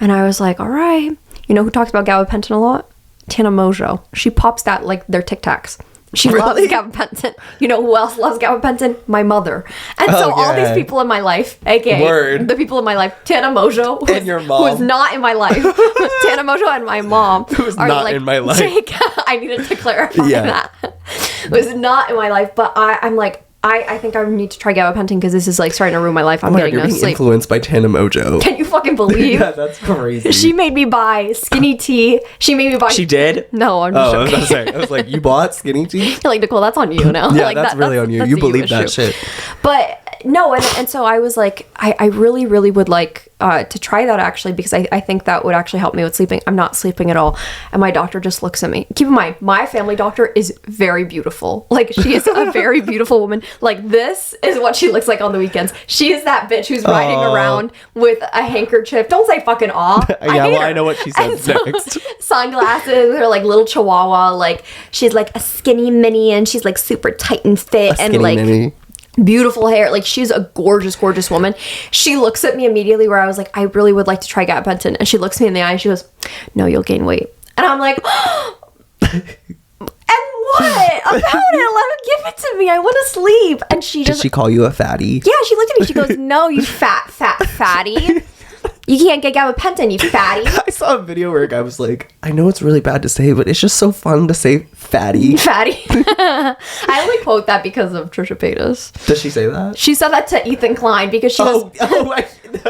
And I was like, all right. You know who talks about gabapentin a lot? Tana Mojo. She pops that like they're Tic Tacs. She loves gabapentin. You know who else loves gabapentin? My mother. And so all these people in my life, aka the people in my life, Tana Mojo, and your mom, who is not in my life, Tana Mojo and my mom, who's not in my life. Jake, I needed to clarify that. Was not in my life, but I'm like, I think I need to try gabapentin because this is like starting to ruin my life. I'm getting you're being influenced by Tana Mojo. Can you fucking believe? Yeah, that's crazy. She made me buy skinny tea. She made me buy. She did? No, I'm just joking. I was gonna say, I was like, you bought skinny tea? You're like, Nicole, that's on you now. Yeah, like, that's really on you. You believe that shit. But no, and so I was like, I really, really would like to try that actually, because I think that would actually help me with sleeping. I'm not sleeping at all. And my doctor just looks at me. Keep in mind, my family doctor is very beautiful. Like, she is a very beautiful woman. Like, this is what she looks like on the weekends. She is that bitch who's riding around with a handkerchief. Don't say fucking aw. I know what she says next. Sunglasses, her like little chihuahua. Like, she's like a skinny mini and she's like super tight and fit and like mini. Beautiful hair. Like, she's a gorgeous, gorgeous woman. She looks at me immediately where I was like, I really would like to try gabapentin. And she looks me in the eye and she goes, no, you'll gain weight. And I'm like, and what about it? Give it to me. I want to sleep. And she just... Did she call you a fatty? Yeah, she looked at me. She goes, no, you fatty. You can't get gabapentin, you fatty. I saw a video where a guy was like, I know it's really bad to say, but it's just so fun to say fatty. Fatty. I only quote that because of Trisha Paytas. Does she say that? She said that to Ethan Klein because she goes,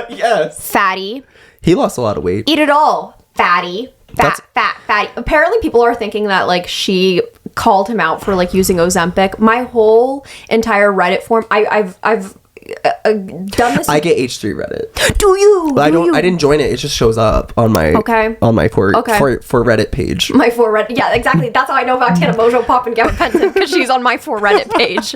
yes. Fatty. He lost a lot of weight. Eat it all. Fatty. Fatty. Apparently people are thinking that like she called him out for like using Ozempic. My whole entire Reddit form, I've done this. I get H3 Reddit. Do you? I didn't join it. It just shows up on my for Reddit page. My for Reddit. Yeah, exactly. That's how I know about Tana Mojo popping gabapentin, because she's on my for Reddit page.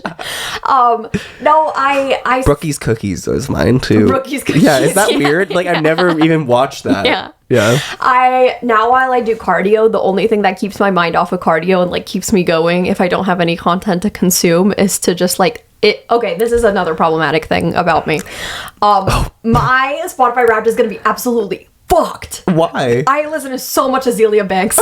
No, I Brookie's Cookies is mine too. Brookie's Cookies. Yeah, is that weird? Like, I've never even watched that. Yeah. Yeah. While I do cardio, the only thing that keeps my mind off of cardio and like keeps me going if I don't have any content to consume is to just like this is another problematic thing about me. My Spotify Wrapped is gonna be absolutely fucked. Why? I listen to so much Azealia Banks.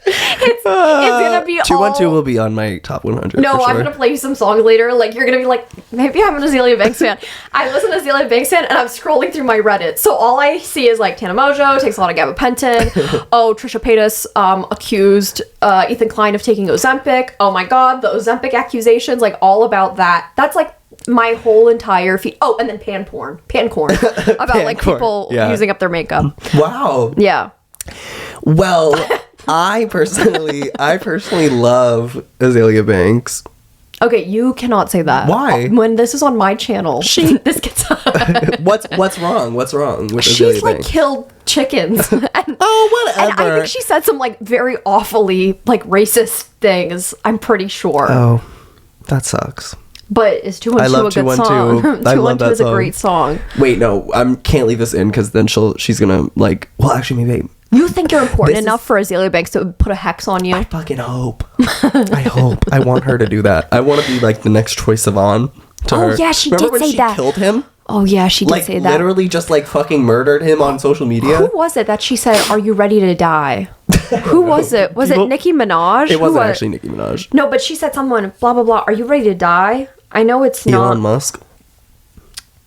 It's gonna be 212 will be on my top 100. No, for sure. I'm gonna play you some songs later. Like, you're gonna be like, maybe I'm an Azealia Banks fan. I listen to Azealia Banks fan, and I'm scrolling through my Reddit. So all I see is like Tana Mojo takes a lot of gabapentin. Trisha Paytas accused Ethan Klein of taking Ozempic. Oh my god, the Ozempic accusations, like all about that. That's like my whole entire feed. Oh, and then pancorn about like people using up their makeup. Wow. Yeah. Well, I personally love Azealia Banks. Okay, you cannot say that. Why? When this is on my channel, this gets... What's wrong? What's wrong with Azealia She's like Banks? killed chickens. Whatever. And I think she said some like very awfully like racist things. I'm pretty sure. Oh, that sucks. But is 212 a good song? 212 is a great song. Wait, no, I can't leave this in because then she's gonna like. Well, actually, maybe. You think you're important enough for Azealia Banks to put a hex on you? I fucking hope. I hope. I want her to do that. I want to be like the next Troye Sivan to her. Oh yeah, she Remember did say that. She killed him? Oh yeah, she did like, say that. Literally just like fucking murdered him on social media. Who was it that she said, "Are you ready to die"? Who was it? Was it Nicki Minaj? It wasn't actually Nicki Minaj. No, but she said someone blah blah blah. Are you ready to die? I know it's not Elon Musk.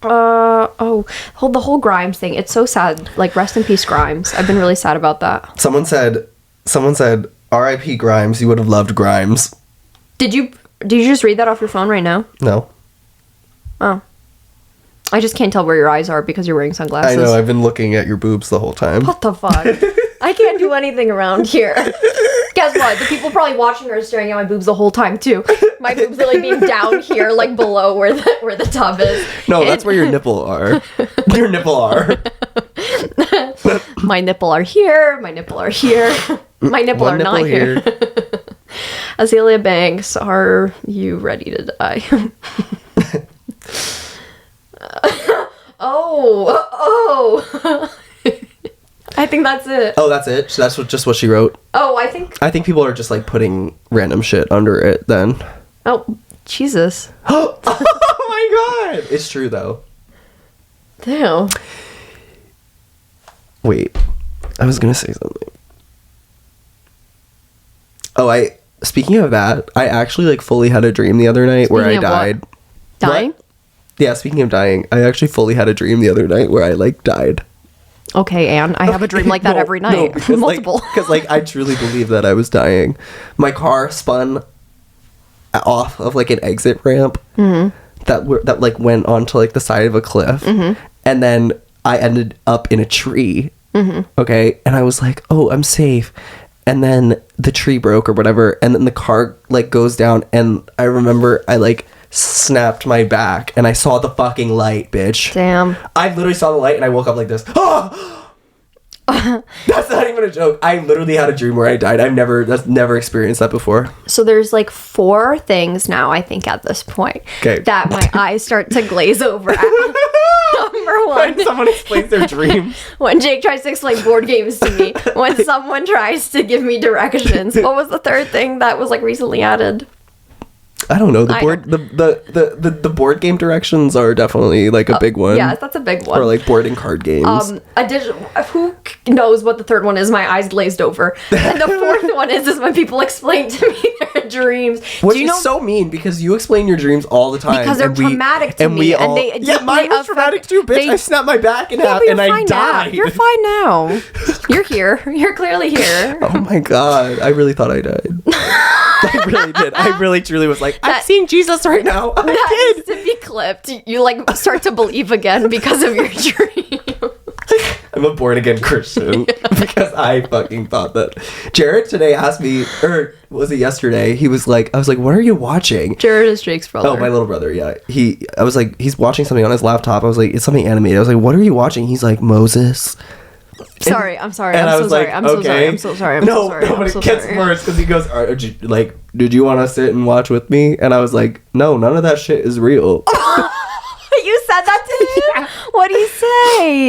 The whole Grimes thing. It's so sad. Like, rest in peace, Grimes. I've been really sad about that. Someone said, R.I.P. Grimes. You would have loved Grimes. Did you just read that off your phone right now? No. Oh. I just can't tell where your eyes are because you're wearing sunglasses. I know. I've been looking at your boobs the whole time. What the fuck? I can't do anything around here. Guess what? The people probably watching are staring at my boobs the whole time too. My boobs really being down here, like below where the tub is. No, that's where your nipple are. Your nipple are. My nipple are here. My nipple are here. My nipple One are nipple not here. Azealia Banks, are you ready to die? Oh. I think that's it. Oh, that's it? So that's just what she wrote? Oh, I think people are just like putting random shit under it then. Oh, Jesus. Oh my god. It's true though. Damn. Wait. I was gonna say something. Oh, speaking of that, I actually like fully had a dream the other night where I died. What? Dying? What? Yeah, speaking of dying, I actually fully had a dream the other night where I like died. Okay, Anne, I have a dream like that every night. Because, Multiple. Because like I truly believe that I was dying. My car spun off of like an exit ramp that like went onto like the side of a cliff, and then I ended up in a tree. Okay, and I was like, oh, I'm safe. And then the tree broke or whatever, and then the car like goes down, and I remember I like snapped my back and I saw the fucking light, bitch. Damn. I literally saw the light and I woke up like this. That's not even a joke. I literally had a dream where I died. I've never experienced that before. So there's like 4 things now, I think, at this point that my eyes start to glaze over at. Number 1. When someone explains their dreams. When Jake tries to explain board games to me. When someone tries to give me directions. What was the 3rd thing that was like recently added? I don't know. The board game directions are definitely like a big one. Yeah, that's a big one. Or like board and card games. Who knows what the 3rd one is? My eyes glazed over. And the 4th one is when people explain to me their dreams. Which is so mean because you explain your dreams all the time. Because they're traumatic to me. Mine was traumatic too, bitch. I snapped my back in half and I died. You're fine now. You're here. You're clearly here. Oh my god. I really thought I died. I really did. I really truly was like, I'm seeing Jesus right now. I did. To be clipped. You like start to believe again because of your dream. I'm a born again Christian because I fucking thought that. Jared today asked me, or was it yesterday? He was like, I was like, what are you watching? Jared is Jake's brother. Oh, my little brother. Yeah. I was like, he's watching something on his laptop. I was like, it's something animated. I was like, what are you watching? He's like, Moses. I'm sorry. I'm so sorry. No, but it gets worse because he goes, did you want to sit and watch with me? And I was like, no, none of that shit is real. You said that to him? Yeah. What'd he say?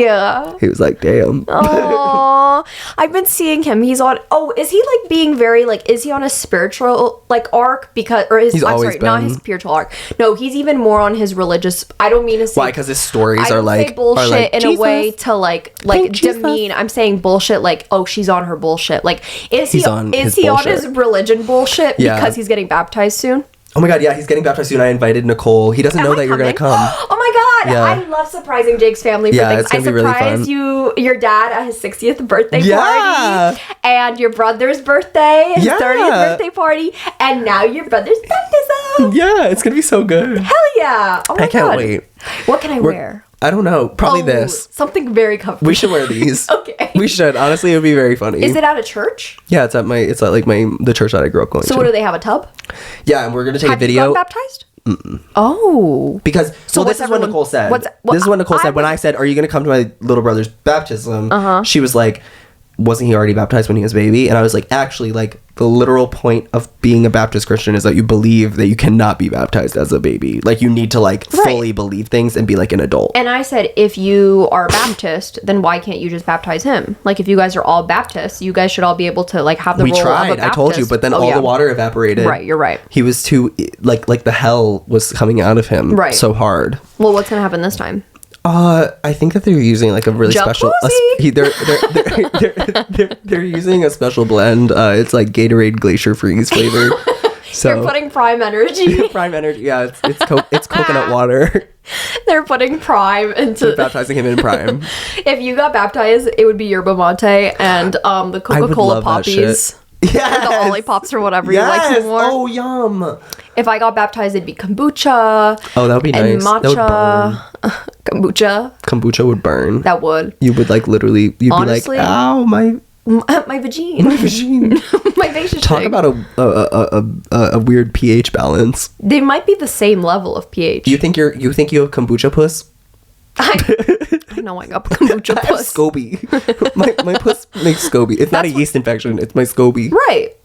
He was like, damn. Oh, I've been seeing him. He's on. Oh, is he like being very like? Is he on a spiritual like arc? Not his spiritual arc. No, he's even more on his religious. I don't mean to say. Why? Because his stories are like bullshit in Jesus. A way to like demean. I'm saying bullshit like, oh, she's on her bullshit. Like, is he on his religion bullshit because he's getting baptized soon? Oh my god, yeah, he's getting baptized soon. I invited Nicole. He doesn't know that you're gonna come. Oh my god, yeah. I love surprising Jake's family for things. It's gonna be really fun. Your dad at his 60th birthday party, and your brother's birthday, his 30th birthday party, and now your brother's baptism. Yeah, it's gonna be so good. Hell yeah! Oh my god, I can't wait. What can I wear? I don't know. Probably this. Something very comfortable. We should wear these. Okay. We should. Honestly, it would be very funny. Is it at a church? Yeah, it's at the church that I grew up going to. So what do they have, a tub? Yeah, and we're going to take a video. Have you gotten baptized? Mm-mm. Oh. Because, this is what Nicole said. This is what Nicole said. When I said, are you going to come to my little brother's baptism? She was like, wasn't he already baptized when he was a baby? And I was like, actually, like, the literal point of being a Baptist Christian is that you believe that you cannot be baptized as a baby. Like, you need to, like, fully believe things and be, like, an adult. And I said, if you are Baptist, then why can't you just baptize him? Like, if you guys are all Baptists, you guys should all be able to, like, have the role of a Baptist. We tried, I told you, but then all the water evaporated. Right, you're right. He was too, like the hell was coming out of him so hard. Well, what's going to happen this time? I think that they're using like a really special. They're using a special blend. It's like Gatorade Glacier Freeze flavor. So they're putting Prime Energy. Prime Energy, yeah. It's coconut water. They're putting Prime into. They're baptizing him in Prime. If you got baptized, it would be yerba mate and the Coca-Cola Poppies. Yeah, the Olippops or whatever you like more. Oh, yum. If I got baptized, it'd be kombucha. Oh, that would be nice. Matcha. That would burn. Kombucha would burn. That would. You would like literally. You'd honestly, be like, ow, my vagine. My vagine. My vagine. Talk about a weird pH balance. They might be the same level of pH. You think you have kombucha puss? I know I got kombucha puss. I have SCOBY. my puss makes SCOBY. It's not a yeast infection. It's my SCOBY. Right.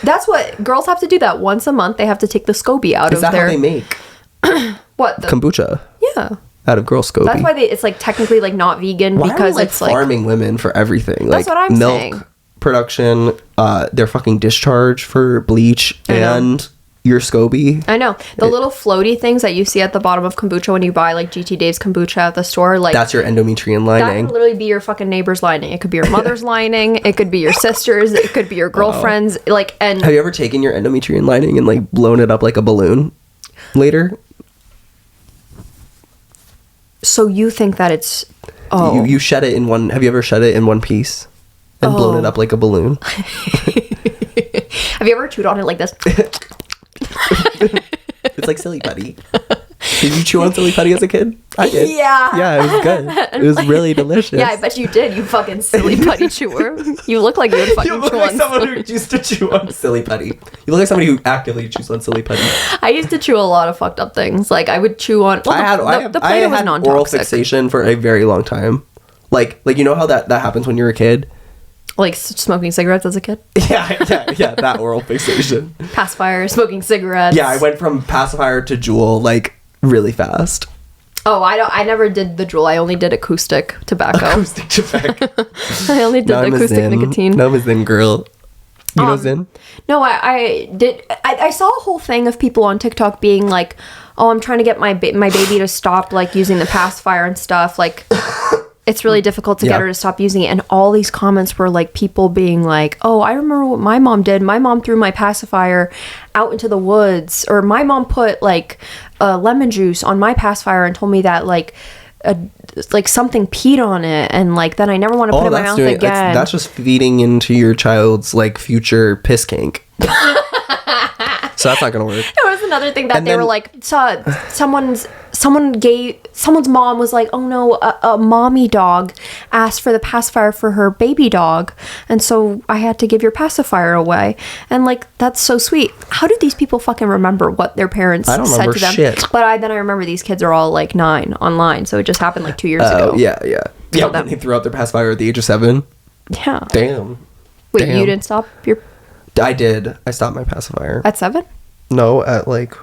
That's what girls have to do. That once a month they have to take the SCOBY out of their. Is that how they make? What? Kombucha. Yeah. Out of girl SCOBY. That's why it's like technically like not vegan. Why because are we, it's farming women for everything. That's like what I'm milk saying. Production, their fucking discharge for bleach and your SCOBY. I know. The little floaty things that you see at the bottom of kombucha when you buy like GT Dave's kombucha at the store, like that's your endometrium that lining. could literally be your fucking neighbor's lining. It could be your mother's lining. It could be your sister's. It could be your girlfriend's. Like, and have you ever taken your endometrium lining and like blown it up like a balloon later? So you think that it's you shed it in one. Have you ever shed it in one piece and blown it up like a balloon? Have you ever chewed on it like this? It's like silly putty. Did you chew on silly putty as a kid? I did. Yeah. It was good. It was really delicious. Yeah, I bet you did, you fucking silly putty chewer. You look like you would fucking You look chew like on someone who used to chew on silly putty. You look like somebody who actively chews on silly putty. I used to chew a lot of fucked up things. Like, I would chew on... Well, the Play-Doh was non-toxic. Oral fixation for a very long time. Like you know how that happens when you're a kid? Like smoking cigarettes as a kid? Yeah, that oral fixation. Pacifier, smoking cigarettes. Yeah, I went from pacifier to Juul, like, really fast. Oh, I never did the Juul. I only did acoustic tobacco. Acoustic tobacco. I only did the acoustic nicotine. No, I'm a Zyn girl. You know Zyn? No, I did. I saw a whole thing of people on TikTok being like, oh, I'm trying to get my baby to stop, like, using the pacifier and stuff. Like... It's really difficult to get her to stop using it. And all these comments were like people being like, oh, I remember what my mom did. My mom threw my pacifier out into the woods. Or my mom put like lemon juice on my pacifier and told me that like something peed on it. And like then I never want to put it in my mouth again. That's just feeding into your child's like future piss kink. So that's not gonna work. There was another thing that they were like, someone's mom was like, oh no, a mommy dog asked for the pacifier for her baby dog, and so I had to give your pacifier away. And like, that's so sweet. How do these people fucking remember what their parents said to them? Shit. But I remember these kids are all like 9 online, so it just happened like 2 years ago. Yeah. When they threw out their pacifier at the age of 7. Yeah. Damn. Wait, you didn't stop your... I did. I stopped my pacifier. At 7? No, at like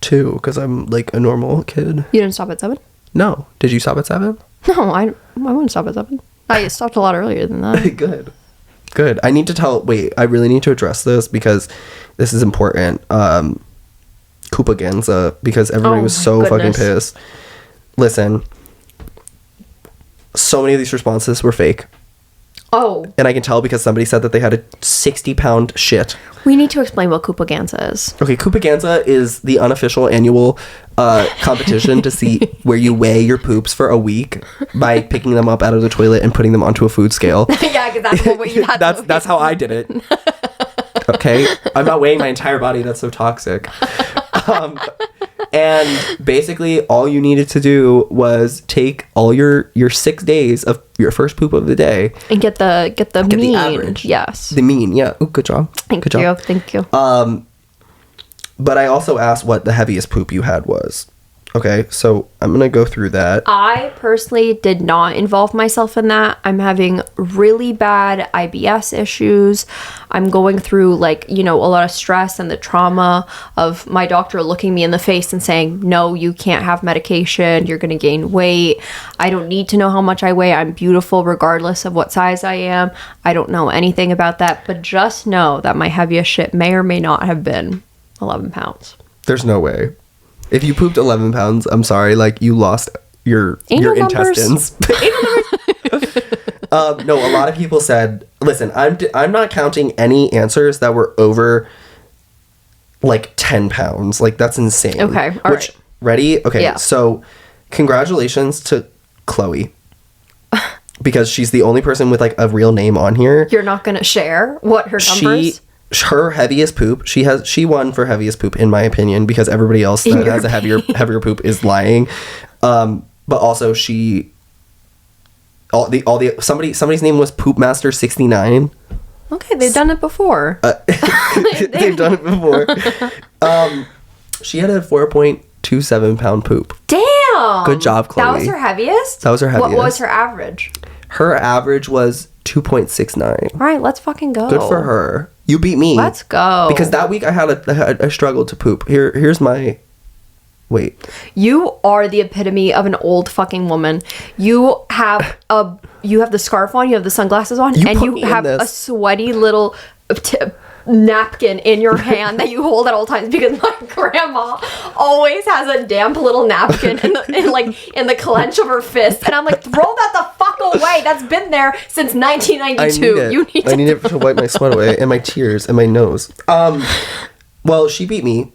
2, because I'm like a normal kid. You didn't stop at 7? No. Did you stop at 7? No, I wouldn't stop at 7. I stopped a lot earlier than that. Good. I need to I really need to address this because this is important. KupaGanza, because everybody was so fucking pissed. Listen, so many of these responses were fake. Oh. And I can tell because somebody said that they had a 60-pound shit. We need to explain what KupaGanza is. Okay, KupaGanza is the unofficial annual competition to see where you weigh your poops for a week by picking them up out of the toilet and putting them onto a food scale. Yeah, because that's what you had. That's how I did it. Okay? I'm not weighing my entire body. That's so toxic. And basically, all you needed to do was take all your 6 days of your first poop of the day and get the mean. The average. Yes. The mean. Yeah. Ooh, good job. Thank you. But I also asked what the heaviest poop you had was. Okay, so I'm going to go through that. I personally did not involve myself in that. I'm having really bad IBS issues. I'm going through a lot of stress and the trauma of my doctor looking me in the face and saying, no, you can't have medication. You're going to gain weight. I don't need to know how much I weigh. I'm beautiful regardless of what size I am. I don't know anything about that, but just know that my heaviest shit may or may not have been 11 pounds. There's no way. If you pooped 11 pounds, I'm sorry, you lost your intestines. No, a lot of people said, listen, I'm not counting any answers that were over 10 pounds. That's insane. Okay, all right. Ready? Okay, yeah. So congratulations to Chloe. Because she's the only person with a real name on here. You're not going to share what her numbers? Her heaviest poop, she won for heaviest poop in my opinion, because everybody else that has a heavier poop is lying. But also somebody's name was Poopmaster69. Okay, they've done it before. They've done it before. She had a 4.27 pound poop. Damn. Good job, Chloe. That was her heaviest? What was her average? Her average was 2.69. All right, let's fucking go. Good for her. You beat me. Let's go. Because that week I struggled to poop. Here's my... Wait. You are the epitome of an old fucking woman. You have the scarf on, you have the sunglasses on, and you have a sweaty little napkin in your hand that you hold at all times, because my grandma always has a damp little napkin in the clench of her fist, and I'm like, throw that the fuck away. That's been there since 1992. I need it to wipe my sweat away and my tears and my nose. Well, she beat me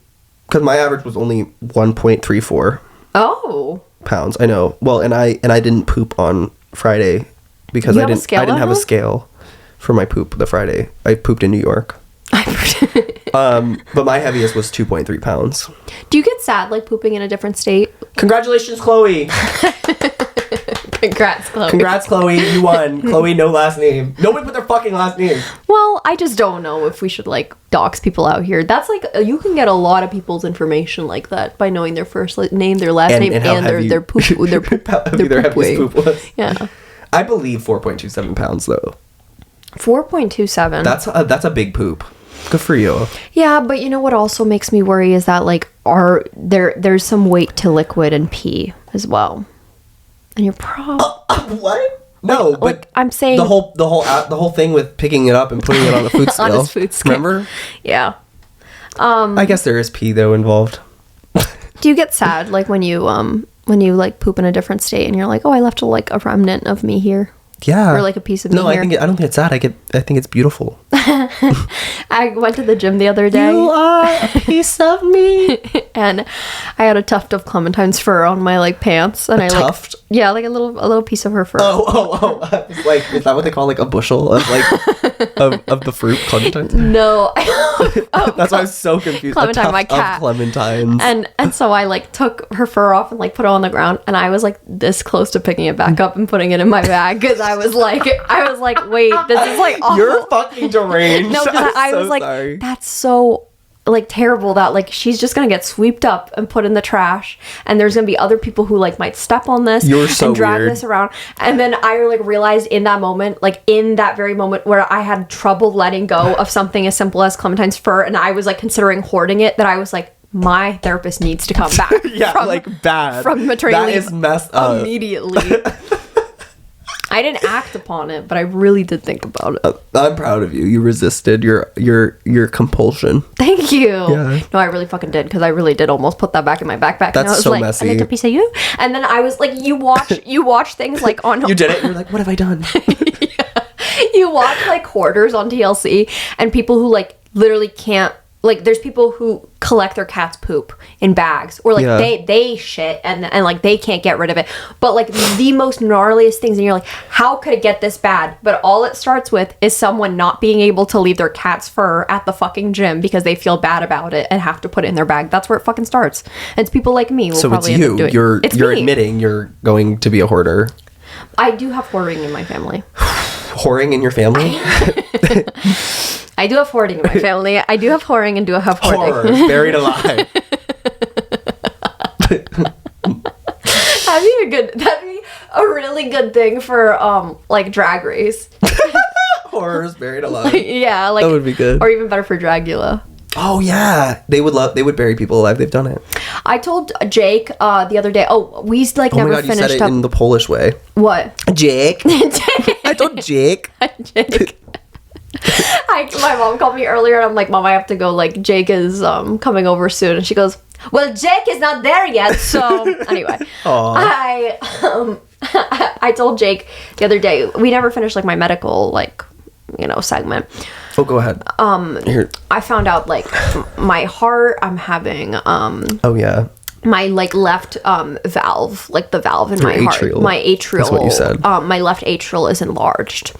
because my average was only 1.34. Oh. Pounds. I know. Well, and I didn't poop on Friday because I didn't have a scale for my poop the Friday. I pooped in New York. But my heaviest was 2.3 pounds. Do you get sad like pooping in a different state? Congratulations, Chloe. Congrats, Chloe. Congrats, Chloe. You won. Chloe, no last name. Nobody put their fucking last name. Well, I just don't know if we should like dox people out here. That's like, you can get a lot of people's information like that by knowing their first name, their last name, and their poop weight. Was. Yeah. I believe 4.27 pounds though. 4.27. That's a big poop. Good for you. Yeah, but you know what also makes me worry is that like there's some weight to liquid and pee as well. And you're what? No, but I'm saying the whole thing with picking it up and putting it on the food scale. On his food scale. Remember? Yeah. I guess there is pee though involved. Do you get sad like when you like poop in a different state and you're like, oh, I left a remnant of me here? Yeah. Or like a piece of me here? No, I don't think it's sad. I think it's beautiful. I went to the gym the other day. You are a piece of me. And I had a tuft of Clementine's fur on my like pants, and tuft? Yeah, like a little piece of her fur. Oh! It's like, is that what they call like a bushel of like of the fruit clementines? No, that's why I was so confused. Clementine, my cat. Of clementines. And so I like took her fur off and like put it on the ground, and I was like this close to picking it back up and putting it in my bag because I was like, wait, this is like awful. You're fucking deranged. No, because I was like, sorry. That's so like terrible that like she's just gonna get swept up and put in the trash, and there's gonna be other people who like might step on this and drag this around. And then I like realized in that moment, like in that very moment where I had trouble letting go of something as simple as Clementine's fur, and I was like considering hoarding it, that I was like, my therapist needs to come back. Yeah, like bad from maternity leave. That is messed up immediately. I didn't act upon it, but I really did think about it. I'm proud of you. You resisted your compulsion. Thank you. Yeah. No, I really fucking did, because I really did almost put that back in my backpack. That's and I was so like, messy. A little piece of you. And then I was like, you watch things like on. You did it. You're like, what have I done? Yeah. You watch like hoarders on TLC, and people who like literally can't. Like, there's people who collect their cat's poop in bags, or like they shit and like they can't get rid of it. But like the most gnarliest things, and you're like, how could it get this bad? But all it starts with is someone not being able to leave their cat's fur at the fucking gym because they feel bad about it and have to put it in their bag. That's where it fucking starts. And it's people like me. So it's you. You're admitting you're going to be a hoarder. I do have hoarding in my family. Whoring in your family? I do have hoarding in my family. I do have whoring and do have hoarding. Horror, buried alive. That'd be a really good thing for like Drag Race. Horrors buried alive. Yeah, like that would be good. Or even better for Dragula. Oh yeah, they would bury people alive. They've done it. I told Jake the other day. Oh, we like never my God, finished you said it up in the Polish way. What? Jake. I told Jake. Jake. My mom called me earlier, and I'm like, Mom, I have to go. Like, Jake is coming over soon, and she goes, well, Jake is not there yet. So anyway, I told Jake the other day, we never finished like my medical segment. Oh, go ahead. Here. I found out like my heart. I'm having oh yeah. My like left valve, like the valve in Your my atrial. heart. My atrial. That's what you said. My left atrial is enlarged.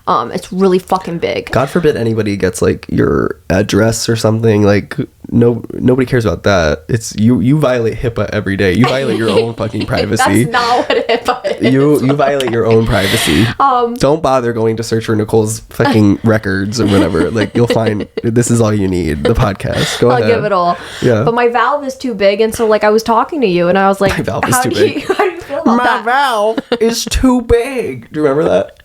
It's really fucking big. God forbid anybody gets like your address or something. Like nobody cares about that. It's you violate HIPAA every day. You violate your own fucking privacy. That's not what HIPAA is. You violate your own privacy. Don't bother going to search for Nicole's fucking records or whatever. Like you'll find this is all you need. The podcast. Go ahead. I'll give it all. Yeah. But my valve is too big, and so like I was talking to you, and I was like, my valve is too big. How do you feel about that? My valve is too big. Do you remember that?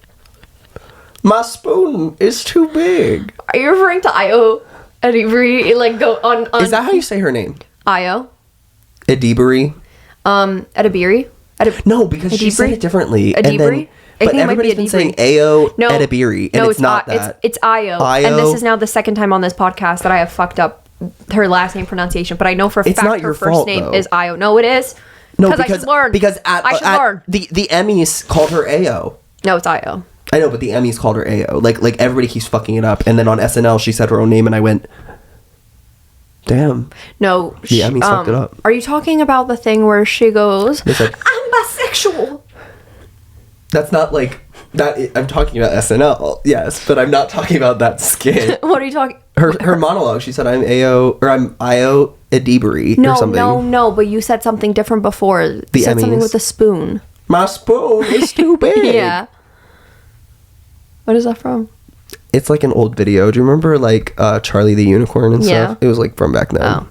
My spoon is too big. Are you referring to Io Adibri? Like go on. Is that how you say her name? Io. Adibri. Adibiri. No, because she said it differently. Adibri. But everybody's been saying Ayo Edibiri, and it's not that. It's Ayo. And this is now the second time on this podcast that I have fucked up her last name pronunciation. But I know for a fact her first name is Ayo. No, it is. No, because I should learn. Because I should learn. The Emmys called her Ayo. No, it's Ayo. I know, but the Emmys called her Ayo. Like everybody keeps fucking it up. And then on SNL, she said her own name, and I went, damn. No. The Emmys fucked it up. Are you talking about the thing where she goes, said, I'm bisexual? That's not like that. I'm talking about SNL, yes, but I'm not talking about that skit. What are you talking? Her monologue. She said, "I'm Ayo Edibiri" or something. No. But you said something different before. You said something with a spoon. My spoon is too big. Yeah. What is that from? It's like an old video. Do you remember like Charlie the Unicorn and stuff? It was like from back then. Oh.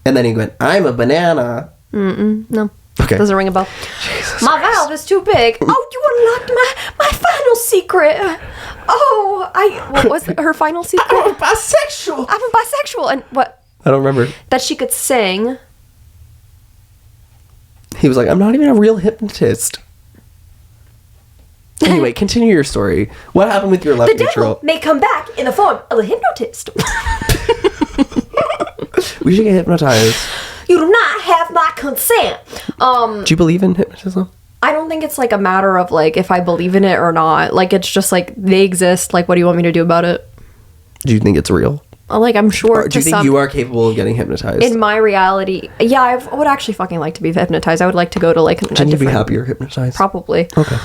And then he went, "I'm a banana." No. Okay. Doesn't ring a bell. Jesus my valve is too big. Oh, you unlocked my final secret. Oh, what was her final secret? I'm a bisexual. And what? I don't remember. That she could sing. He was like, I'm not even a real hypnotist. Anyway, continue your story. What happened with your left atrial? The devil may come back in the form of a hypnotist. We should get hypnotized. You do not have my consent. Do you believe in hypnotism? I don't think it's like a matter of like if I believe in it or not. Like it's just like they exist. Like what do you want me to do about it? Do you think it's real? Like I'm sure. Or do you think you are capable of getting hypnotized? In my reality, yeah, I would actually fucking like to be hypnotized. I would like to go to like. Shouldn't you be happy you're hypnotized? Probably. Okay.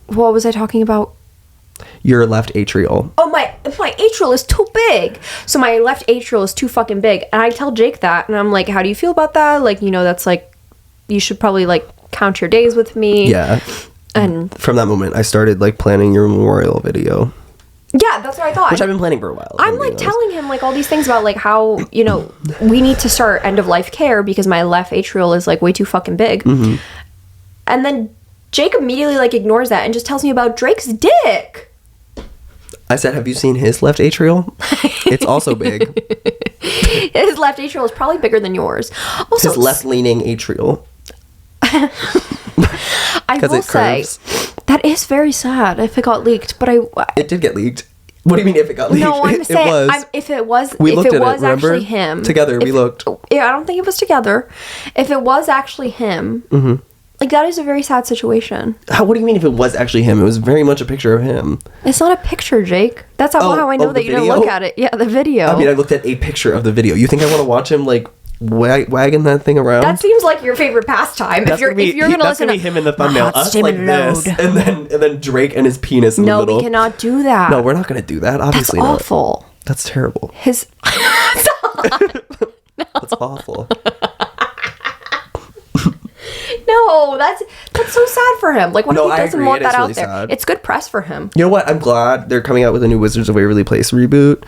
What was I talking about? Your left atrial. Oh, my atrial is too big. So my left atrial is too fucking big. And I tell Jake that. And I'm like, how do you feel about that? Like, you know, that's like, you should probably like count your days with me. Yeah. And from that moment, I started like planning your memorial video. Yeah, that's what I thought. Which I've been planning for a while. I'm like telling him like all these things about like how, you know, we need to start end of life care because my left atrial is like way too fucking big. Mm-hmm. And then Jake immediately like ignores that and just tells me about Drake's dick. I said, have you seen his left atrial? It's also big. His left atrial is probably bigger than yours. Also, his left-leaning atrial. I will say, that is very sad if it got leaked, but It did get leaked. What do you mean if it got leaked? No, I'm saying, if it was actually him. Together, we looked. Yeah, I don't think it was together. If it was actually him, like that is a very sad situation. What do you mean if it was actually him? It was very much a picture of him. It's not a picture, Jake. That's how I know that you didn't look at it. Yeah, the video. I mean, I looked at a picture of the video. You think I want to watch him like wagging that thing around? That seems like your favorite pastime. If you're gonna listen to him in the thumbnail, us like this, and then Drake and his penis in the middle. No, we cannot do that. No, we're not gonna do that. Obviously, that's awful. Not. That's terrible. That's awful. No, that's so sad for him. Like, when he doesn't want that out there. Sad. It's good press for him. You know what? I'm glad they're coming out with a new Wizards of Waverly Place reboot.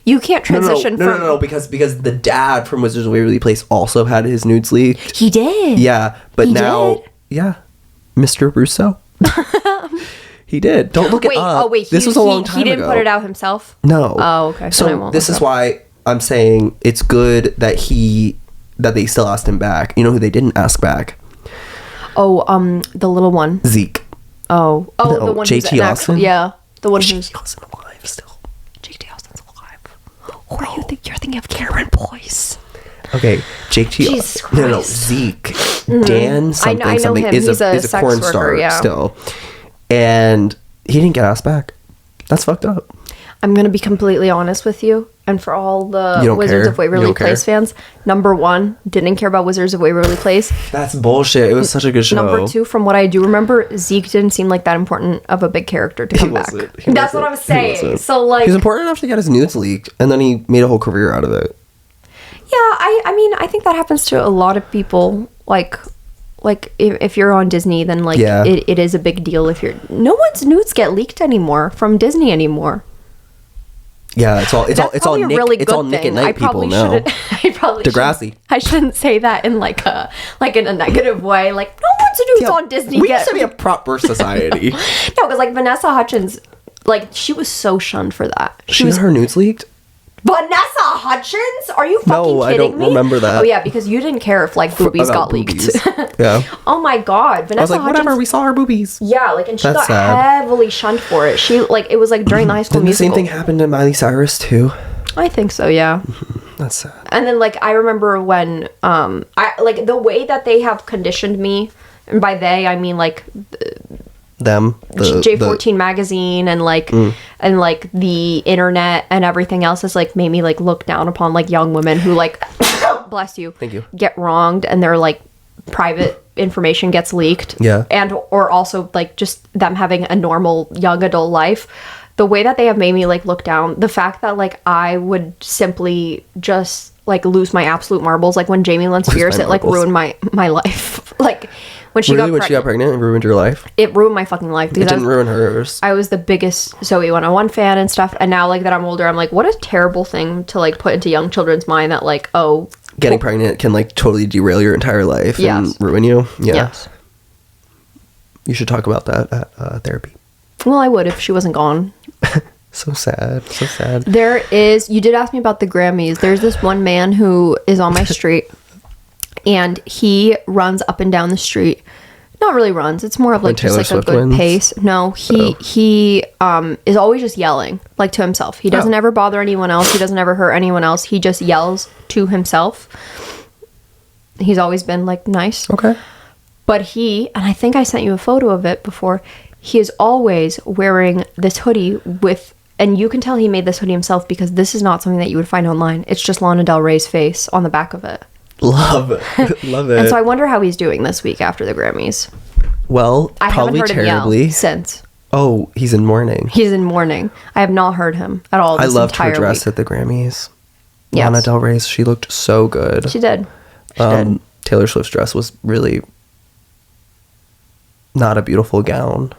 You can't transition from... No, because the dad from Wizards of Waverly Place also had his nudes leaked. He did. Yeah, but yeah, Mr. Russo. He did. Don't look it up. Oh, wait. This was a long time ago. He didn't put it out himself? No. Oh, okay. So this is why I'm saying it's good that they still asked him back. You know who they didn't ask back? Oh, the little one. Zeke. Oh, no, the one JT Austin? Yeah, the one who's... JT Austin alive still. JT Austin's alive. Who are you think? You're thinking of Karen Boyce. Okay, JT... No, Zeke. Dan something I know him. is a porn star still. And he didn't get asked back. That's fucked up. I'm going to be completely honest with you. And for all the Wizards of Waverly Place fans, number one, didn't care about Wizards of Waverly Place. That's bullshit. It was such a good show. Number two, from what I do remember, Zeke didn't seem like that important of a big character to come back. That's what I'm saying. So, like... He's important enough to get his nudes leaked, and then he made a whole career out of it. Yeah, I mean, I think that happens to a lot of people. Like if you're on Disney, then it is a big deal. No one's nudes get leaked anymore from Disney anymore. Yeah, it's all Nick at Night people now. I probably Degrassi. I shouldn't say that in in a negative way. Like, no one's nudes on Disney. We used to be a proper society. No, because like Vanessa Hudgens, like she was so shunned for that. She got her nudes leaked. Vanessa Hutchins? Are you fucking kidding me? I don't remember that. Oh yeah, because you didn't care if like boobies got boobies. leaked. Yeah. Oh my god, Vanessa I was like, Hudgens, whatever, we saw her boobies. Yeah, like, and she That's got sad. heavily shunned for it. She like, it was like during the High School Didn't Musical. the same thing happened to Miley Cyrus too? I think so, yeah. That's sad. And then like I remember when I like the way that they have conditioned me, and by they I mean like Them. J14 magazine and like and like the internet and everything else has like made me like look down upon like young women who like bless you. Thank you. Get wronged and their like private information gets leaked. Yeah. And or also like just them having a normal young adult life. The way that they have made me like look down, the fact that like I would simply just like lose my absolute marbles, like when Jamie Lynn Spears, it like ruined my life. Like when she when she got pregnant, it ruined your life. It ruined my fucking life. It didn't ruin hers. I was the biggest Zoe 101 fan and stuff, and now like that I'm older, I'm like, what a terrible thing to like put into young children's mind that like, oh, getting pregnant can like totally derail your entire life and ruin you. Yeah. Yes. You should talk about that at therapy. Well, I would if she wasn't gone. So sad. So sad. There is, you did ask me about the Grammys. There's this one man who is on my street and he runs up and down the street. Not really runs. It's more of like just like a good pace. No, he is always just yelling like to himself. He doesn't ever bother anyone else. He doesn't ever hurt anyone else. He just yells to himself. He's always been like nice. Okay. But he, and I think I sent you a photo of it before, he is always wearing this hoodie with, and you can tell he made this hoodie himself because this is not something that you would find online. It's just Lana Del Rey's face on the back of it. Love it. Love it. And so I wonder how he's doing this week after the Grammys. Well, I probably haven't heard terribly. Him yell since. Oh, he's in mourning. He's in mourning. I have not heard him at all. I loved her dress week. at the Grammys. Yes. Lana Del Rey's. She looked so good. She did. She did. Taylor Swift's dress was really not a beautiful gown.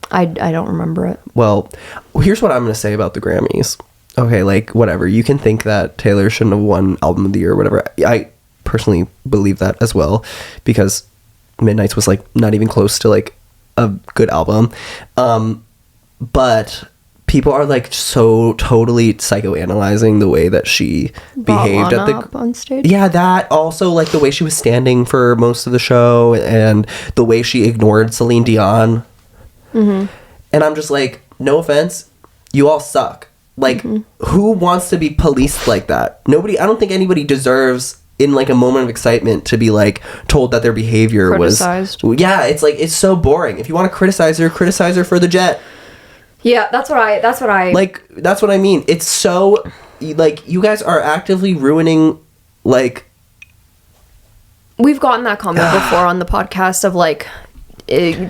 I don't remember it. Well, here's what I'm going to say about the Grammys. Okay, like, whatever. You can think that Taylor shouldn't have won Album of the Year or whatever. I personally believe that as well, because Midnight's was, like, not even close to, like, a good album. But people are, like, so totally psychoanalyzing the way that she behaved at the... up on stage? Yeah, that. Also, like, the way she was standing for most of the show and the way she ignored Celine Dion. Mm-hmm. And I'm just like, no offense, you all suck. Like, who wants to be policed like that? Nobody. I don't think anybody deserves, in like a moment of excitement, to be like told that their behavior criticized. Yeah, it's like, it's so boring. If you want to criticize her for the jet. Yeah, that's what I like. That's what I mean. It's so like, you guys are actively ruining, like. We've gotten that comment before on the podcast of like.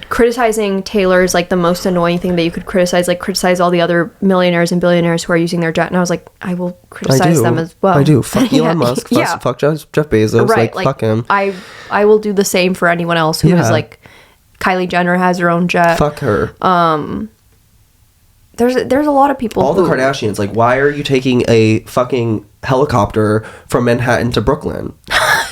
Criticizing Taylor is like the most annoying thing that you could criticize. Like, criticize all the other millionaires and billionaires who are using their jet. And I was like, I will criticize them as well. I do. Fuck Elon Musk. Fuck Jeff Bezos. Right. Like, fuck him. I will do the same for anyone else who is like, Kylie Jenner has her own jet. Fuck her. There's a lot of people. All the Kardashians. Like, why are you taking a fucking helicopter from Manhattan to Brooklyn?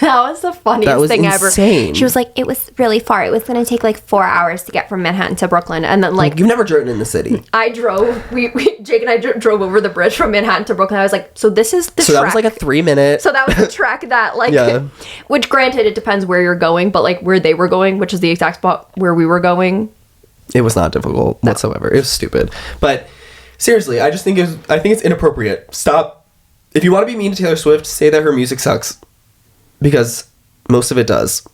That was the funniest thing insane. ever. She was like, it was really far. It was going to take like 4 hours to get from Manhattan to Brooklyn. And then like... You've never driven in the city. I drove. Jake and I drove over the bridge from Manhattan to Brooklyn. I was like, so this is the So track. that was like a 3-minute... So that was the track that like... Yeah. Which granted, it depends where you're going. But like where they were going, which is the exact spot where we were going. It was not difficult whatsoever. It was stupid. But seriously, I think it's inappropriate. Stop. If you want to be mean to Taylor Swift, say that her music sucks. Because... most of it does.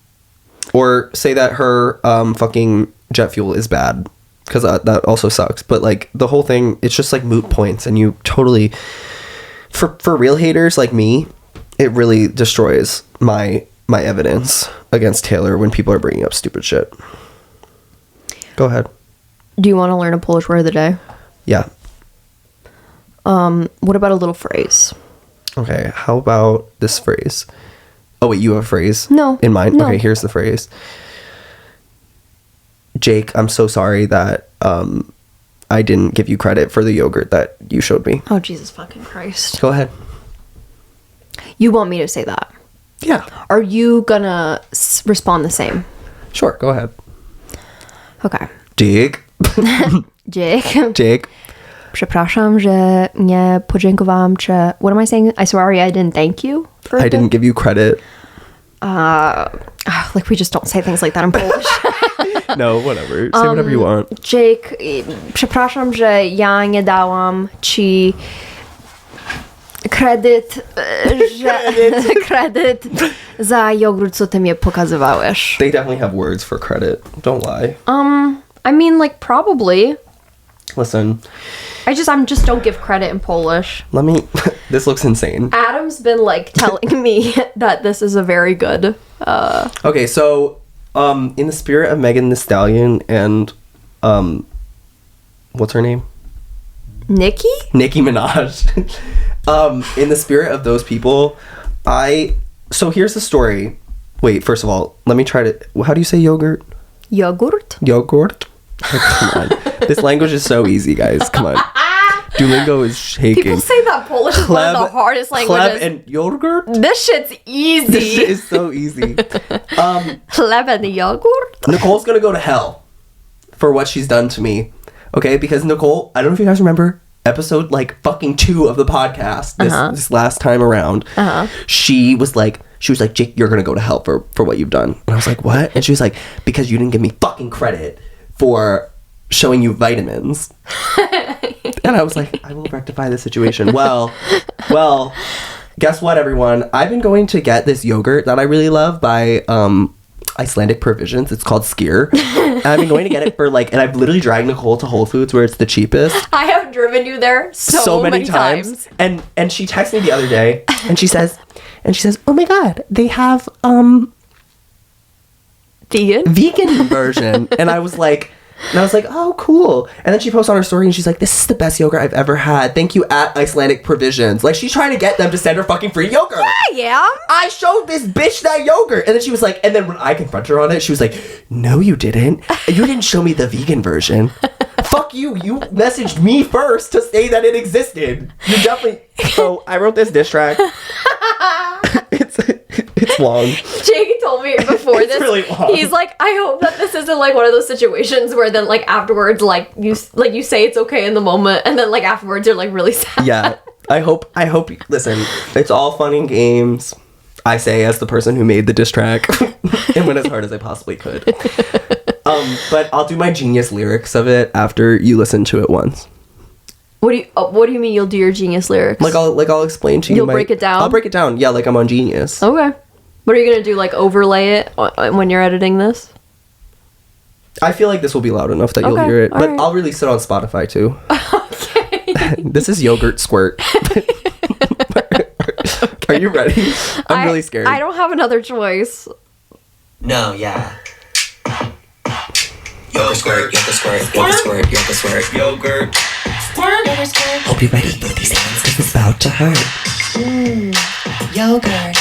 Or say that her fucking jet fuel is bad, because that also sucks. But like, the whole thing, it's just like moot points, and you totally, for real haters like me, it really destroys my evidence against Taylor when people are bringing up stupid shit. Go ahead. Do you want to learn a Polish word of the day? Yeah. What about a little phrase? Okay, how about this phrase? Oh, wait, you have a phrase? No. In mind? No. Okay, here's the phrase. Jake, I'm so sorry that I didn't give you credit for the yogurt that you showed me. Oh, Jesus fucking Christ. Go ahead. You want me to say that? Yeah. Are you gonna respond the same? Sure, go ahead. Okay. Jake. Jake. Jake. przepraszam, że nie podziękowałam, czy... What am I saying? I'm sorry I didn't thank you. I didn't give you credit. Like we just don't say things like that in Polish. No, whatever. Say whatever you want. Jake, przepraszam, że ja nie dałam ci kredyt za jogurt, co ty mnie pokazywałeś. They definitely have words for credit. Don't lie. I mean, like, probably. Listen. I just don't give credit in Polish. Let me... This looks insane. Adam's been, like, telling me that this is a very good... Okay, so, in the spirit of Megan Thee Stallion and, what's her name? Nicki Minaj. In the spirit of those people, so here's the story. Wait, first of all, let me try to... How do you say yogurt? Yogurt? Yogurt? Like, come on. This language is so easy, guys. Come on. Duolingo is shaking. People say that Polish is one of the hardest languages. Chleb and yogurt? This shit's easy. This shit is so easy. Chleb and yogurt? Nicole's gonna go to hell for what she's done to me. Okay? Because Nicole, I don't know if you guys remember episode like fucking 2 of the podcast this last time around. She was like, Jake, you're gonna go to hell for what you've done. And I was like, what? And she was like, because you didn't give me fucking credit for showing you vitamins. And I was like, I will rectify the situation. Well, guess what, everyone? I've been going to get this yogurt that I really love by Icelandic Provisions. It's called Skyr. And I've been going to get it for like, and I've literally dragged Nicole to Whole Foods where it's the cheapest. I have driven you there so many times. And she texted me the other day and she says, oh my God, they have vegan version. And I was like, oh, cool. And then she posts on her story and she's like, this is the best yogurt I've ever had. Thank you at Icelandic Provisions. Like, she's trying to get them to send her fucking free yogurt. Yeah. I showed this bitch that yogurt. And then she was like, and then when I confronted her on it, she was like, no, you didn't. You didn't show me the vegan version. Fuck you. You messaged me first to say that it existed. You definitely... So, I wrote this diss track. It's long. Jake told me before this. Really long. He's like, I hope that this isn't like one of those situations where then like afterwards, like you say it's okay in the moment, and then like afterwards you're like really sad. Yeah, I hope. Listen, it's all fun and games. I say as the person who made the diss track and went as hard as I possibly could. But I'll do my genius lyrics of it after you listen to it once. What do you mean you'll do your genius lyrics? I'll explain to you. You'll break it down? I'll break it down. Yeah, like I'm on Genius. Okay. What are you gonna do? Like overlay it when you're editing this? I feel like this will be loud enough that you'll hear it, but right. I'll release it on Spotify too. Okay. This is Yogurt Squirt. Are you ready? I'm really scared. I don't have another choice. No, yeah. Yogurt Squirt, Yogurt Squirt, Yogurt Squirt, Yogurt Squirt, Yogurt. Hope you're ready for these hands, cause it's about to hurt. Yogurt.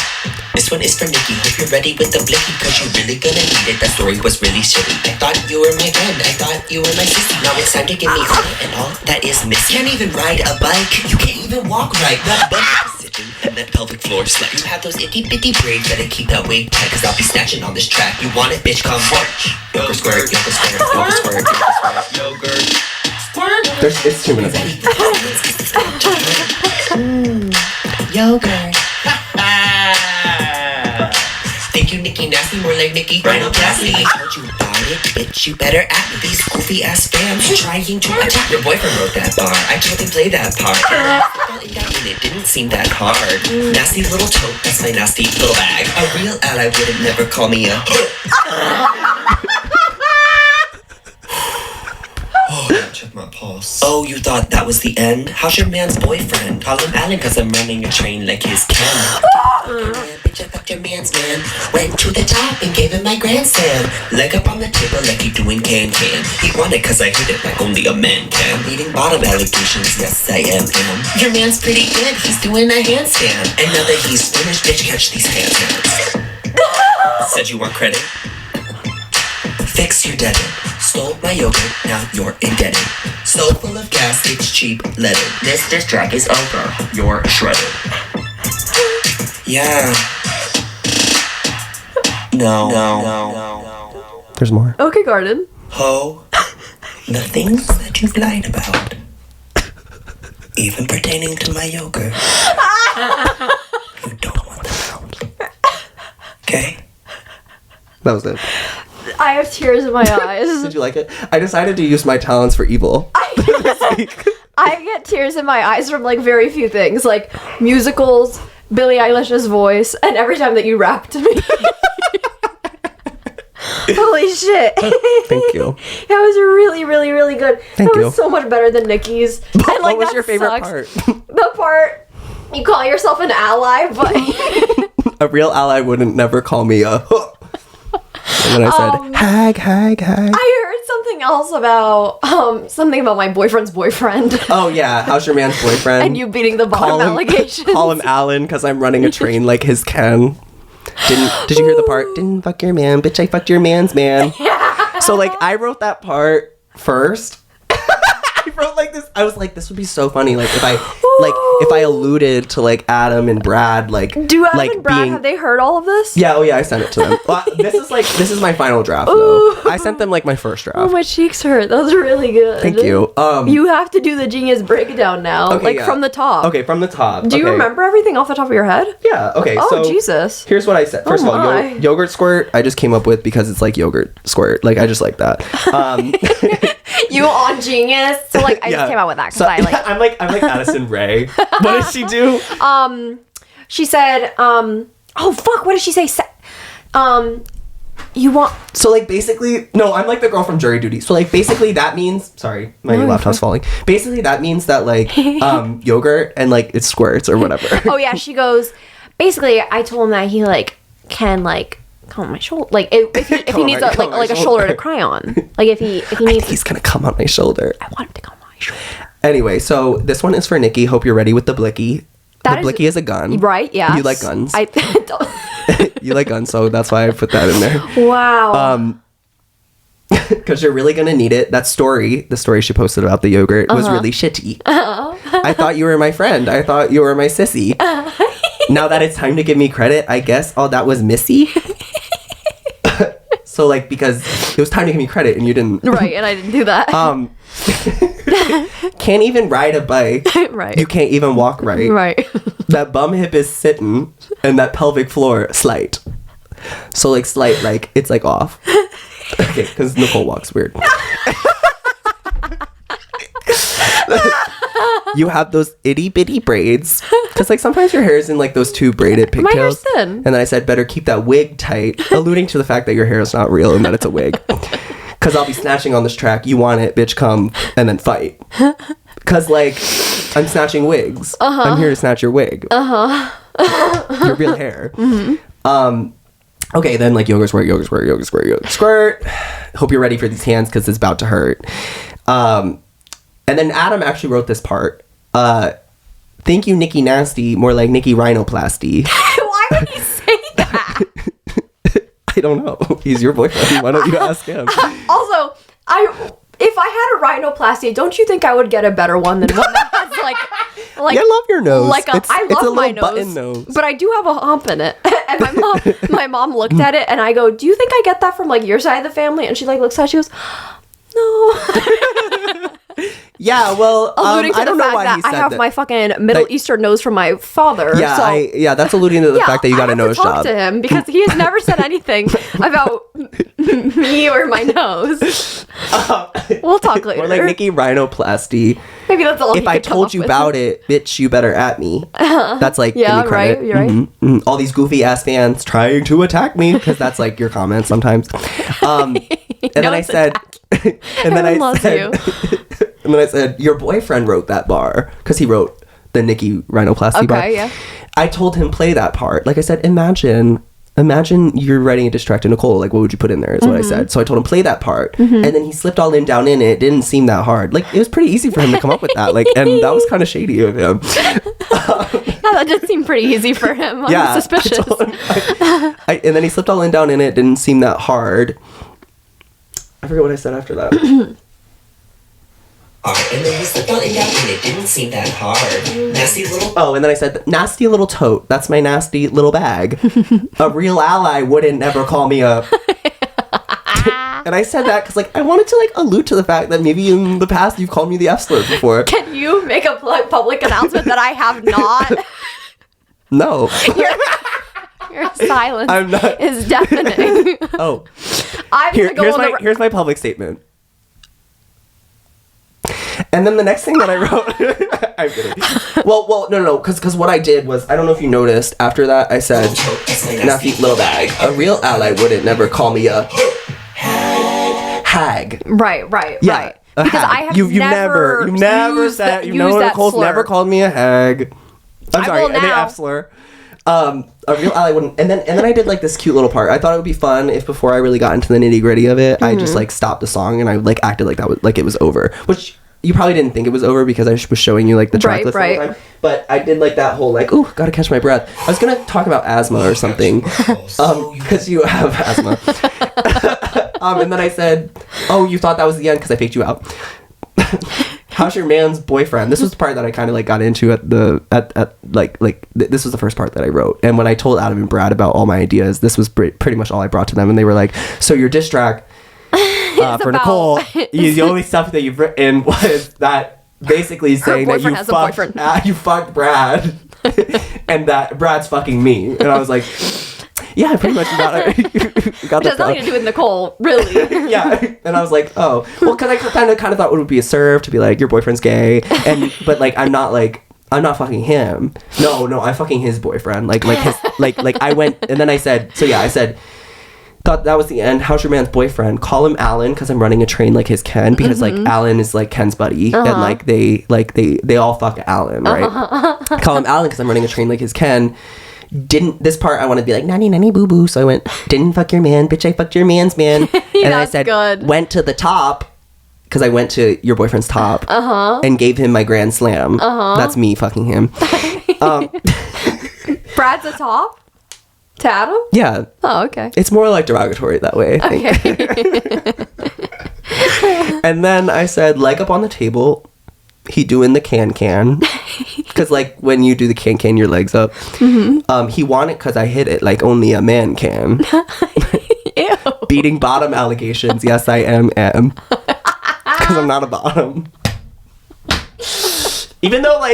This one is for Nikki. Hope you're ready with the blicky, cause you're really gonna need it. That story was really shitty. I thought you were my friend, I thought you were my sister. Now it's time to give me credit, and all that is missing. Can't even ride a bike, you can't even walk right. That butt is sitting, and that pelvic floor slack. You have those itty bitty braids, better keep that weight tight, cause I'll be snatching on this track. You want it, bitch, come watch. Yogurt Squirt, Yogurt Squirt, Yogurt Squirt, Yogurt Squirt, Yogurt. It's 2 minutes. Yogurt. Thank you, Nikki Nasty, more like Nikki Rhinoplasty. I told you about it, bitch, you better act me. These goofy ass fans trying to attack. Your boyfriend wrote that bar, I told him play that part. It didn't seem that hard. Nasty little tote, that's my nasty little bag. A real ally wouldn't never call me a check my pulse. Oh, you thought that was the end? How's your man's boyfriend? Call him Alan, cause I'm running a train like his Ken. Bitch, I fucked your man's man. Went to the top and gave him my grandstand. Leg up on the table like he doing can-can. He wanted cause I hit it like only a man can. Leading bottom allegations, yes I am him. Your man's pretty good, he's doing a handstand. And now that he's finished, bitch, catch these hands. Said you want credit? Fix your debt. Stole my yogurt, now you're indebted. So full of gas, it's cheap leaded. This diss track is over, you're shredded. Yeah. No. There's more. Okay, Garden. Ho. The things that you've lied about. even pertaining to my yogurt. You don't want the sound. Okay? That was it. I have tears in my eyes. Did you like it? I decided to use my talents for evil. I get tears in my eyes from, like, very few things. Like, musicals, Billie Eilish's voice, and every time that you rap to me. Holy shit. Thank you. That was really, really, really good. Thank that you. was so much better than Nikki's. And, like, What was that your favorite sucks. part? The part you call yourself an ally, but A real ally wouldn't never call me a huh. And then I said, hag. I heard something else about something about my boyfriend's boyfriend. Oh, yeah. How's your man's boyfriend? And you beating the bottom allegations. Call him Alan because I'm running a train like his Ken. Did you hear the part? Didn't fuck your man, bitch, I fucked your man's man. Yeah. So, like, I wrote that part first. I wrote like this. I was like, this would be so funny. Like, if I alluded to, like, Adam and Brad, like, do Adam like and Brad, have they heard all of this? Yeah, oh yeah, I sent it to them. Well, this is my final draft, though. I sent them, like, my first draft. Oh, my cheeks hurt. That was really good. Thank you. You have to do the genius breakdown now, okay, yeah. from the top. Okay, from the top. Do you remember everything off the top of your head? Yeah. Okay. Oh, so Jesus. Here's what I said. First of all, my. yogurt squirt. I just came up with because it's like yogurt squirt. Like, I just like that. You on Genius? So, like, I just came out with that because I like. I'm like Addison Rae. What did she do? She said, oh fuck, what did she say? You want. So, like, basically, no, I'm like the girl from Jury Duty. So, like, basically that means, sorry, my laptop's falling. Basically that means that, like, yogurt and, like, it squirts or whatever. Oh yeah, she goes. Basically, I told him that he, like, can, like, come on my shoulder, like, if he needs a shoulder to cry on, like, if he needs, he's gonna come on my shoulder. I want him to come on my shoulder. Anyway, so this one is for Nikki. Hope you're ready with the blicky. Blicky is a gun, right? Yeah, you like guns. I don't. You like guns, so that's why I put that in there. Wow. Because you're really gonna need it. The story she posted about the yogurt was really shitty. I thought you were my friend. I thought you were my sissy. Now that it's time to give me credit, I guess all that was Missy. So, like, because it was time to give me credit and you didn't. Right, and I didn't do that. Can't even ride a bike. Right. You can't even walk right. Right. That bum hip is sitting and that pelvic floor slight. So, like, slight, like, it's, like, off. Okay, because Nicole walks weird. You have those itty bitty braids. Because, like, sometimes your hair is in, like, those two braided pigtails. My hair's thin. And then I said, better keep that wig tight, alluding to the fact that your hair is not real and that it's a wig. Because I'll be snatching on this track. You want it, bitch, come, and then fight. Because, like, I'm snatching wigs. I'm here to snatch your wig. Your real hair. Okay, then, like, yogurt squirt. Hope you're ready for these hands because it's about to hurt. And then Adam actually wrote this part. Thank you, Nikki Nasty, more like Nikki Rhinoplasty. Why would he say that? I don't know. He's your boyfriend. Why don't you ask him? Also, if I had a rhinoplasty, don't you think I would get a better one than one that has like yeah, I love your nose. Like I love my nose, but I do have a hump in it. And my mom looked at it, and I go, "Do you think I get that from like your side of the family?" And she like looks at it, she goes, "No." Yeah, well, alluding to I don't the know fact why that he said I have that. my fucking Middle Eastern nose from my father. Yeah, so, that's alluding to the fact that you got a nose I have job. to talk to him because he has never said anything about me or my nose. We'll talk later. Or like Nikki Rhinoplasty. Maybe that's all. If I told you about it, bitch, you better at me. That's like, give me credit. Right. You're right. Mm-hmm. All these goofy ass fans trying to attack me because that's like your comments sometimes. And then I said, and then I said, and then I said, your boyfriend wrote that bar because he wrote the Nikki Rhinoplasty bar. Okay, yeah. I told him play that part. Like I said, imagine you're writing a diss track to Nicole. Like, what would you put in there? Is what I said. So I told him play that part, and then he slipped all in down in it. It didn't seem that hard. Like, it was pretty easy for him to come up with that. Like, and that was kind of shady of him. Yeah, that did seem pretty easy for him. I'm suspicious. And then he slipped all in down in it. Didn't seem that hard. I forget what I said after that. And then he slipped all in down and it didn't seem that hard. Nasty little... Oh, and then I said, nasty little tote. That's my nasty little bag. A real ally wouldn't never call me a... And I said that because, like, I wanted to, like, allude to the fact that maybe in the past you've called me the F slur before. Can you make a public announcement that I have not? No. Your silence I'm not. is deafening. Oh. Here's my public statement. And then the next thing that I wrote, I'm kidding. Well, no, because what I did was, I don't know if you noticed, after that I said, Nafi, little bag, a real ally wouldn't never call me a hag. Right. Yeah, Because hag. I have you've never said, Nicole's never called me a hag. I'm sorry, an F slur. A real ally wouldn't. And then I did like this cute little part. I thought it would be fun if before I really got into the nitty gritty of it, I just like stopped the song and I like acted like that was like it was over, which you probably didn't think it was over because I was showing you like the track list all the time. But I did like that whole like, ooh, gotta catch my breath. I was gonna talk about asthma or something, because you have asthma. And then I said, oh, you thought that was the end because I faked you out. How's your man's boyfriend? This was the part that I kind of like got into this was the first part that I wrote. And when I told Adam and Brad about all my ideas, this was pretty much all I brought to them. And they were like, so your diss track for Nicole, the only stuff that you've written was that basically saying that you fucked Brad and that Brad's fucking me. And I was like, yeah, pretty much got it. It has nothing to do with Nicole, really. Yeah, and I was like, oh, well, because I kind of thought it would be a serve to be like, your boyfriend's gay, but like I'm not fucking him. No, I'm fucking his boyfriend. Like I went, and then I said, thought that was the end. How's your man's boyfriend? Call him Alan because I'm running a train like his Ken because like Alan is like Ken's buddy and like they all fuck Alan, right? Call him Alan because I'm running a train like his Ken. This part I wanted to be like nanny boo boo, so I went, didn't fuck your man, bitch, I fucked your man's man. And I said, went to the top because I went to your boyfriend's top and gave him my grand slam. That's me fucking him. Brad's a top to Adam? Yeah. Oh, okay. It's more like derogatory that way, I think. Okay. And then I said, leg up on the table. He doing the can because like when you do the can your legs up. He won it because I hit it like only a man can. Ew. Beating bottom allegations. Yes, I am because I'm not a bottom. Even though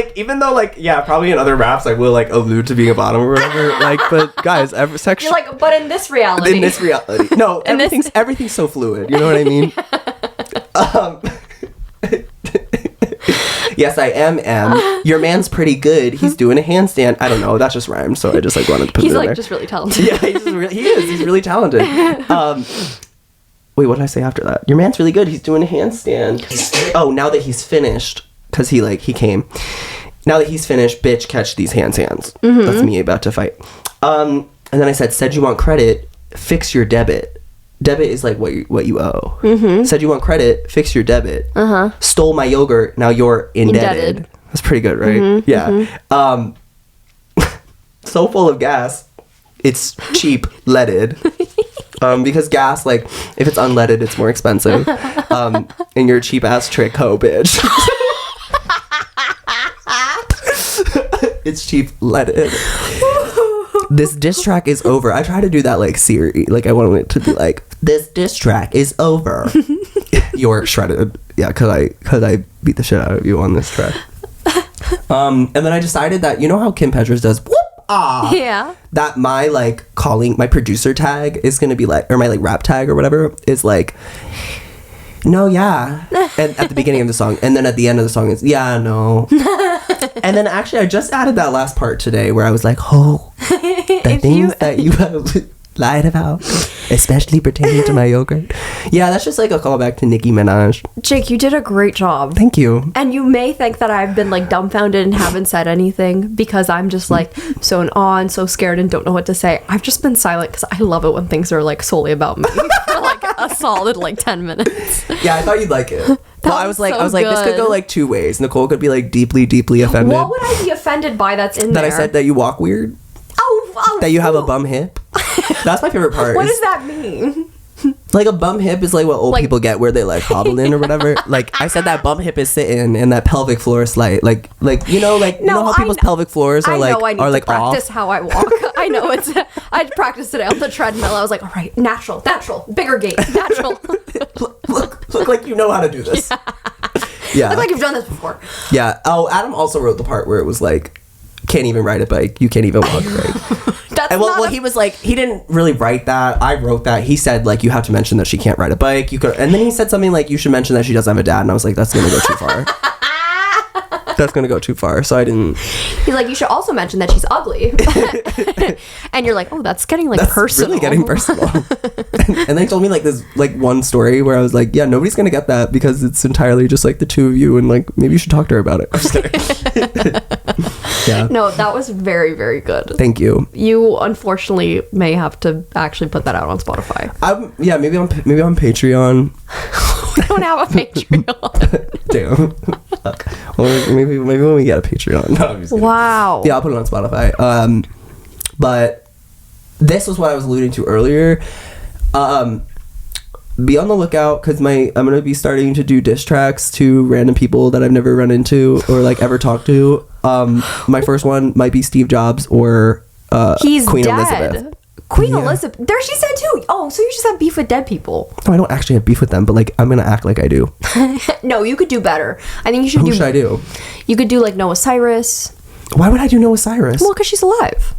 yeah, probably in other raps I will like allude to being a bottom or whatever, like, but guys, you're like, but in this reality, no, everything's so fluid, you know what I mean? Yes, I am. Your man's pretty good. He's doing a handstand. I don't know. That just rhymed, so I just like wanted to put it in there. He's like just really talented. Yeah, he's really talented. Wait, what did I say after that? Your man's really good. He's doing a handstand. Oh, now that he's finished, because he came. Now that he's finished, bitch, catch these hands. That's me about to fight. And then I said you want credit, fix your debit. Debit is like what you owe. Said you want credit, fix your debit. Stole my yogurt, now you're indebted. That's pretty good, right? Yeah. So full of gas, it's cheap leaded. Because gas, like, if it's unleaded, it's more expensive. And you're a cheap ass trick hoe, bitch. It's cheap leaded. This diss track is over. I try to do that like Siri. Like I wanted it to be like, this diss track is over. You're shredded. Yeah, cause I beat the shit out of you on this track. And then I decided that, you know how Kim Petras does whoop ah? Yeah. That my like my producer tag is gonna be like, or my like rap tag or whatever is like, no, yeah. And at the beginning of the song, and then at the end of the song is yeah, no. And then actually I just added that last part today where I was like, oh, the things that you have lied about, especially pertaining to my yogurt. Yeah, that's just like a callback to Nicki Minaj. Jake, you did a great job. Thank you. And you may think that I've been like dumbfounded and haven't said anything because I'm just like so in awe and so scared and don't know what to say. I've just been silent because I love it when things are like solely about me for like a solid like 10 minutes. Yeah, I thought you'd like it. Well, I was like, this could go like two ways. Nicole could be like deeply, deeply offended. What would I be offended by that's in that there? That I said that you walk weird? Oh, that you have a bum hip? That's my favorite part. What does that mean? Like a bum hip is like what old people get where they like hobble in or whatever. Like I said that bum hip is sitting and that pelvic floor is slight. Like you know how people's pelvic floors are like I need to practice how I walk. I know I practiced today on the treadmill. I was like, all right, natural, bigger gait, natural. look like you know how to do this. Yeah. Look like you've done this before. Yeah. Oh, Adam also wrote the part where it was like, can't even ride a bike. You can't even walk a bike. He was like, he didn't really write that. I wrote that. He said like, you have to mention that she can't ride a bike. You could, and then he said something like, you should mention that she doesn't have a dad. And I was like, that's gonna go too far. That's gonna go too far. So I didn't. He's like, you should also mention that she's ugly. And you're like, oh, that's getting like personal. Really getting personal. And they told me like this like one story where I was like, yeah, nobody's gonna get that because it's entirely just like the two of you, and like maybe you should talk to her about it. I'm just kidding. Yeah. No, that was very, very good. Thank you. You unfortunately may have to actually put that out on Spotify. Yeah, maybe on Patreon. We don't have a Patreon. Damn. Fuck. Well, maybe when we get a Patreon. No, wow. Yeah, I'll put it on Spotify. But this was what I was alluding to earlier. Be on the lookout because I'm gonna be starting to do diss tracks to random people that I've never run into or like ever talked to. My first one might be Steve Jobs or He's Queen dead. Elizabeth. Queen Elizabeth. There she said too. Oh, so you just have beef with dead people. No, I don't actually have beef with them, but like I'm gonna act like I do. No, you could do better. I think you should Who should I do? You could do like Noah Cyrus. Why would I do Noah Cyrus? Well, because she's alive.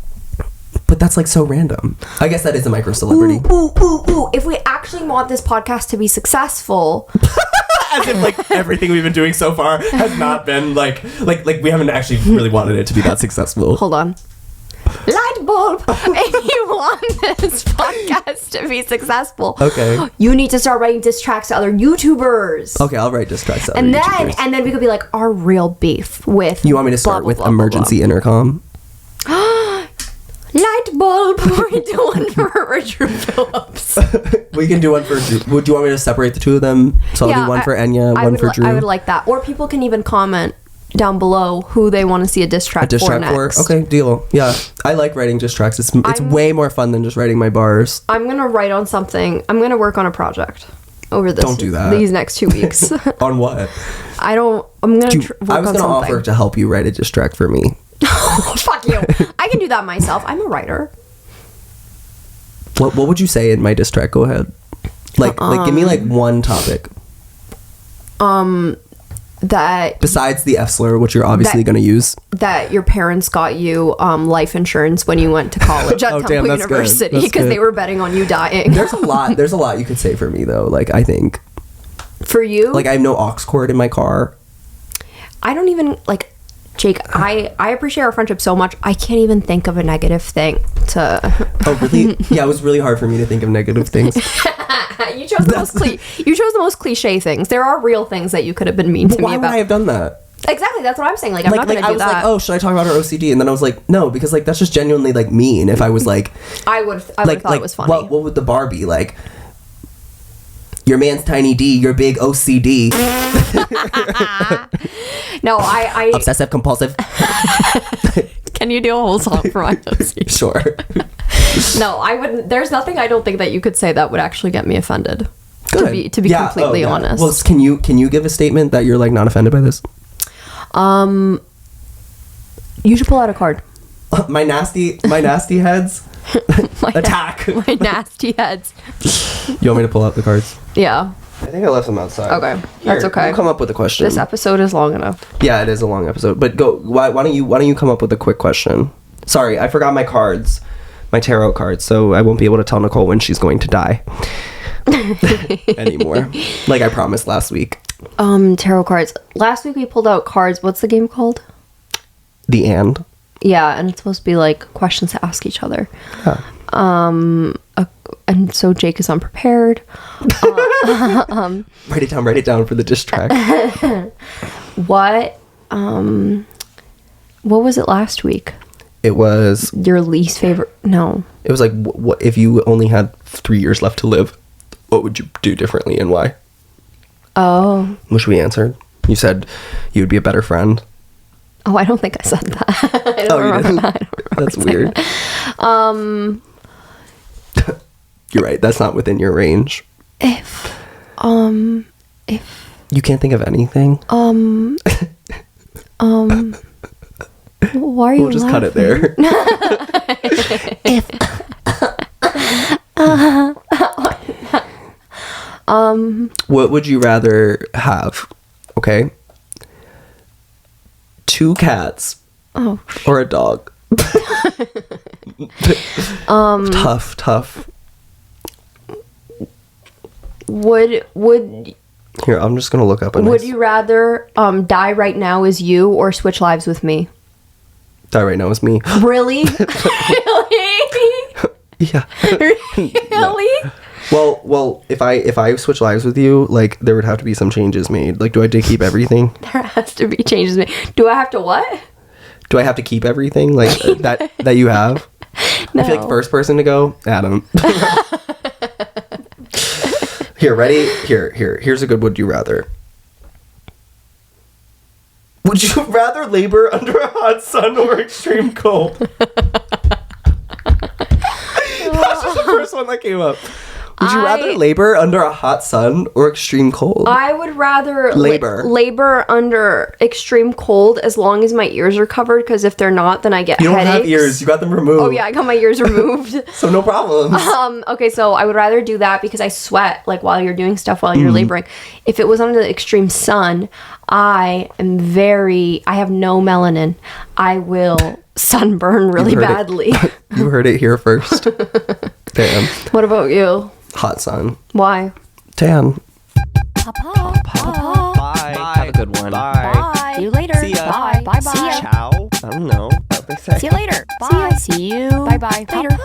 But that's like so random. I guess that is a micro celebrity. Ooh. If we actually want this podcast to be successful. As if like everything we've been doing so far has not been like we haven't actually really wanted it to be that successful. Hold on. Light bulb. If you want this podcast to be successful, okay, you need to start writing diss tracks to other YouTubers. Okay, I'll write diss tracks to other YouTubers. And then we could be like our real beef with. You want me to start with emergency intercom? Light bulb. We're doing for Richard Phillips. We can do one for Drew. Would you want me to separate the two of them? So I'll do one for Enya, one for Drew. I would like that. Or people can even comment down below who they want to see a diss track for next. Okay, deal. Yeah, I like writing diss tracks. It's way more fun than just writing my bars. I'm gonna write on something. I'm gonna work on a project over this. Don't do that. These next 2 weeks. On what? I don't. I'm gonna. I was gonna offer to help you write a diss track for me. Fuck you. I can do that myself. I'm a writer. What would you say in my diss track? Go ahead. Like give me like one topic. That besides the F slur, which you're obviously going to use, that your parents got you life insurance when you went to college at Temple University because they were betting on you dying. There's a lot you could say for me though. Like I think for you, like I have no aux cord in my car. I don't even like. Jake, I appreciate our friendship so much. I can't even think of a negative thing to. Oh really? Yeah, it was really hard for me to think of negative things. You chose the most cliche things. There are real things that you could have been mean to me about. Why would I have done that? Exactly, that's what I'm saying. Like I'm not gonna do that. I was like, oh, should I talk about her OCD? And then I was like, no, because like that's just genuinely like mean. If I was like, I would thought it was funny. What would the bar be like? Your man's tiny D, your big OCD. No, I obsessive compulsive. Can you do a whole song for my OCD? Sure. No, I wouldn't. There's nothing I don't think that you could say that would actually get me offended. Good. To be completely honest. Well, can you give a statement that you're like not offended by this? You should pull out a card. My nasty heads. Attack. My nasty heads. You want me to pull out the cards? Yeah. I think I left them outside. Okay. That's okay. We'll come up with a question. This episode is long enough. Yeah, it is a long episode. But go. Why don't you come up with a quick question? Sorry, I forgot my cards, my tarot cards, so I won't be able to tell Nicole when she's going to die anymore. Like I promised last week. Tarot cards. Last week we pulled out cards. What's the game called? The And. Yeah, and it's supposed to be like questions to ask each other. Huh. And so Jake is unprepared. Write it down for the diss track. What was it last week? It was your least favorite. No, it was like what if you only had 3 years left to live, what would you do differently and why? Oh, which we answered. You said you would be a better friend. Oh, I don't think I said that. I don't remember that. That's weird. You're right. That's not within your range. If You can't think of anything? why are you We'll just cut it there. If What would you rather have? Okay. 2 cats or a dog? Tough. Would Here, I'm just gonna look up a would nice... you rather die right now as you or switch lives with me? Die right now is me. Really? Really? Yeah. Really? Well, if I switch lives with you, like there would have to be some changes made. Like, do I have to keep everything? There has to be changes made. Do I have to what? Do I have to keep everything like that you have? No. I feel like first person to go, Adam. Here, ready? Here's a good would you rather. Would you rather labor under a hot sun or extreme cold? That's just the first one that came up. Would you rather labor under a hot sun or extreme cold? I would rather labor under extreme cold as long as my ears are covered, because if they're not, then I get You don't headaches. have ears. You got them removed. Oh yeah, I got my ears removed. So no problems. Okay, so I would rather do that because I sweat like while you're doing stuff while you're laboring. If it was under the extreme sun, I have no melanin. I will sunburn really badly. You heard it here first. Damn. What about you? Hot sun. Why? Tan. Bye. Have a good one. Bye. See you later. See ya. Bye. Bye. See ya. Ciao. I don't know what they say. See you later. Bye. See you. Bye bye. Later.